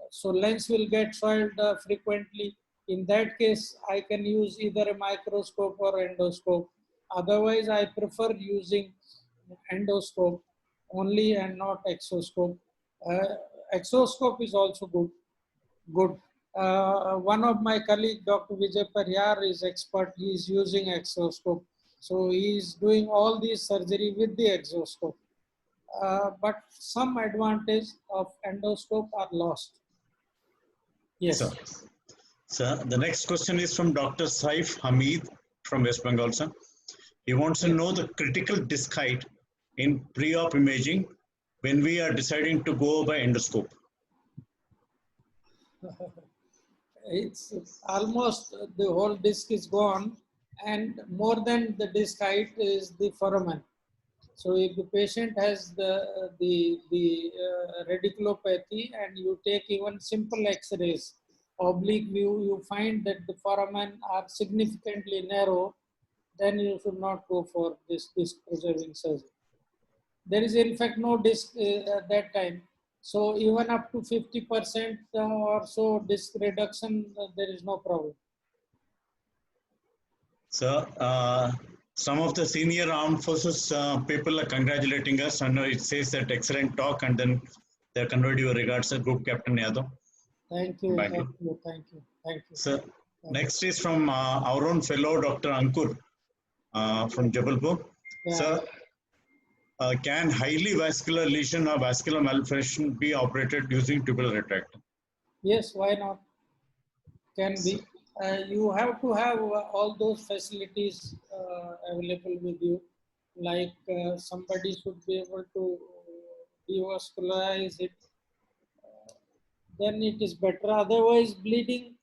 so lens will get soiled frequently. In that case, I can use either a microscope or endoscope. Otherwise, I prefer using endoscope only and not exoscope. Exoscope is also good. One of my colleague, Dr. Vijay Pariyar, is expert. He is using exoscope. So he is doing all these surgery with the exoscope. But some advantage of endoscope are lost. Yes. Sir, the next question is from Dr. Saif Hamid from West Bengal, sir. He wants to know the critical disc height in pre-op imaging when we are deciding to go by endoscope. It's almost the whole disc is gone, and more than the disc height is the foramen. So if the patient has the radiculopathy and you take even simple X-rays, oblique view, you find that the foramen are significantly narrow, then you should not go for this disc preserving surgery. There is in fact no disc at that time. So even up to 50% or so disc reduction, there is no problem. Sir, some of the senior armed forces people are congratulating us, and it says that excellent talk, and then they conveyed your regards, Group Captain Yadav. Thank you, thank you, thank you, thank you. Sir, next is from our own fellow Dr. Ankur from Jabalpur. Yeah. Sir, can highly vascular lesion or vascular malformation be operated using tubular retractor? Yes, why not? Can be. You have to have all those facilities available with you. Like somebody should be able to devascularize it. Then it is better. Otherwise, bleeding,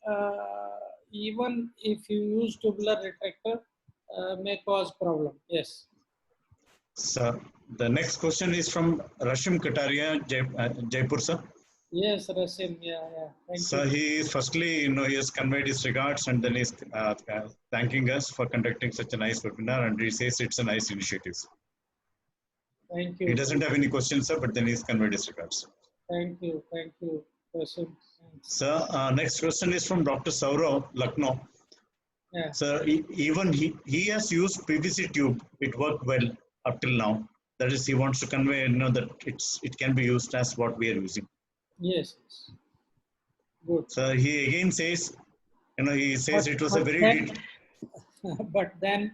even if you use tubular retractor, may cause problem. Yes. Sir, the next question is from Rashim Kataria, Jaipur, sir. Yes, Rashim, yeah. Thank you. He is firstly, he has conveyed his regards, and then he's thanking us for conducting such a nice webinar, and he says it's a nice initiative. Thank you. He doesn't have any questions, sir, but then he's conveyed his regards. Thank you, Rashim. Sir, next question is from Dr. Saurav, Lucknow. Yeah. Sir, even he has used PVC tube. It worked well up till now. That is, he wants to convey, that it can be used as what we are using. Yes. Good. So he again says, he says it was a very. But then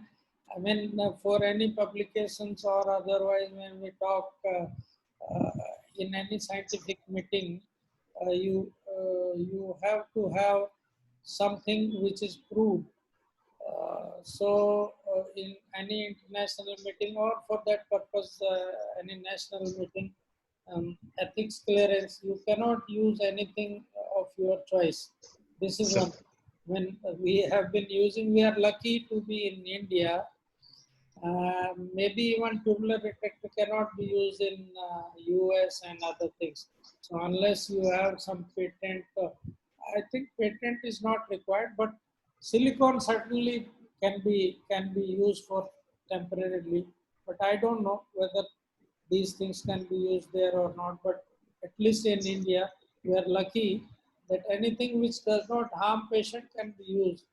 I mean, for any publications or otherwise, when we talk in any scientific meeting, you have to have something which is proved. In any international meeting or for that purpose, any national meeting, ethics clearance, you cannot use anything of your choice. This is Sir. one. When we have been using, we are lucky to be in India. Maybe even tubular detector cannot be used in US and other things. So unless you have some patent, I think patent is not required, but silicon certainly can be used for temporarily. But I don't know whether these things can be used there or not. But at least in India, we are lucky that anything which does not harm patient can be used.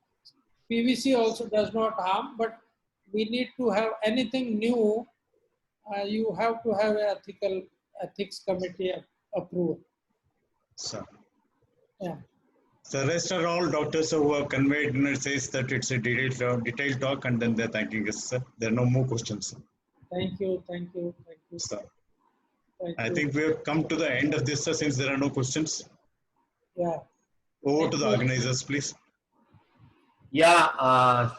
PVC also does not harm, but we need to have anything new. You have to have an ethics committee approval. Sir. Yeah. The rest are all doctors who have conveyed, says that it's a detailed talk, and then they're thanking us, sir. There are no more questions. Thank you. Thank you. Thank you. Sir. Thank I you. think we have come to the end of this, sir, since there are no questions. Yeah. Over Thank to the you. organizers, please. Yeah,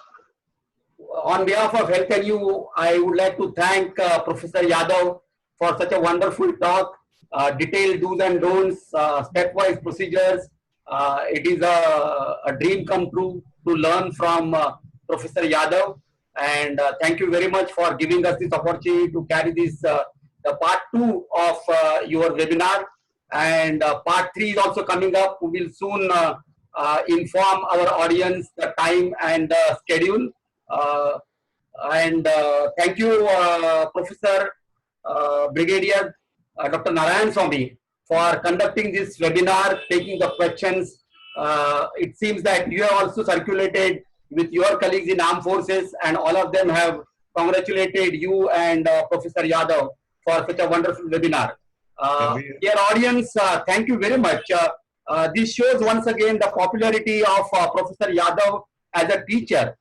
on behalf of Health and You, I would like to thank Professor Yadav for such a wonderful talk, detailed do's and don'ts, stepwise procedures. It is a dream come true to learn from Professor Yadav. And thank you very much for giving us this opportunity to carry this, the part 2 of your webinar. And part 3 is also coming up. We will soon inform our audience the time and the schedule. Thank you, Professor Brigadier Dr. Narayan Swamy, for conducting this webinar, taking the questions. It seems that you have also circulated with your colleagues in armed forces, and all of them have congratulated you and Professor Yadav for such a wonderful webinar. Dear audience, thank you very much. This shows once again the popularity of Professor Yadav as a teacher.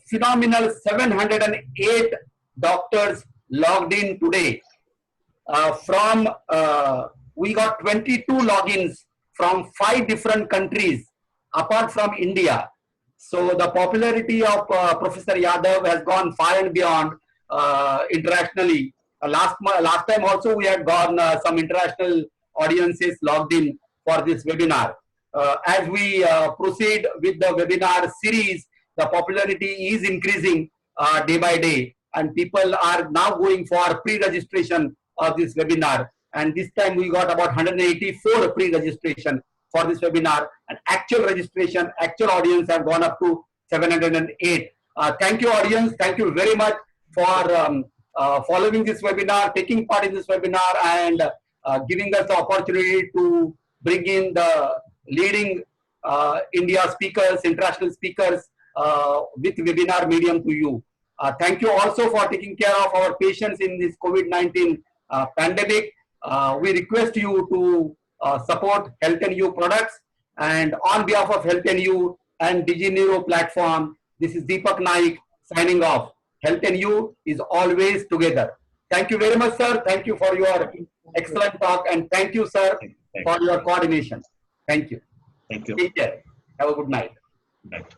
Phenomenal 708 doctors logged in today. We got 22 logins from 5 different countries apart from India. So the popularity of Professor Yadav has gone far and beyond internationally. Last time also we had gone some international audiences logged in for this webinar. As we proceed with the webinar series, the popularity is increasing day by day, and people are now going for pre-registration of this webinar. And this time we got about 184 pre-registration for this webinar, and actual registration, actual audience have gone up to 708. Thank you, audience. Thank you very much for following this webinar, taking part in this webinar, and giving us the opportunity to bring in the leading India speakers, international speakers with webinar medium to you. Thank you also for taking care of our patients in this COVID-19 pandemic. We request you to support Health and You products. And on behalf of Health and You and DigiNeuro platform, this is Deepak Naik signing off. Health and You is always together. Thank you very much, sir. Thank you for your excellent talk, and thank you, sir, for your coordination. Thank you. Thank you. Take care. Have a good night. Right.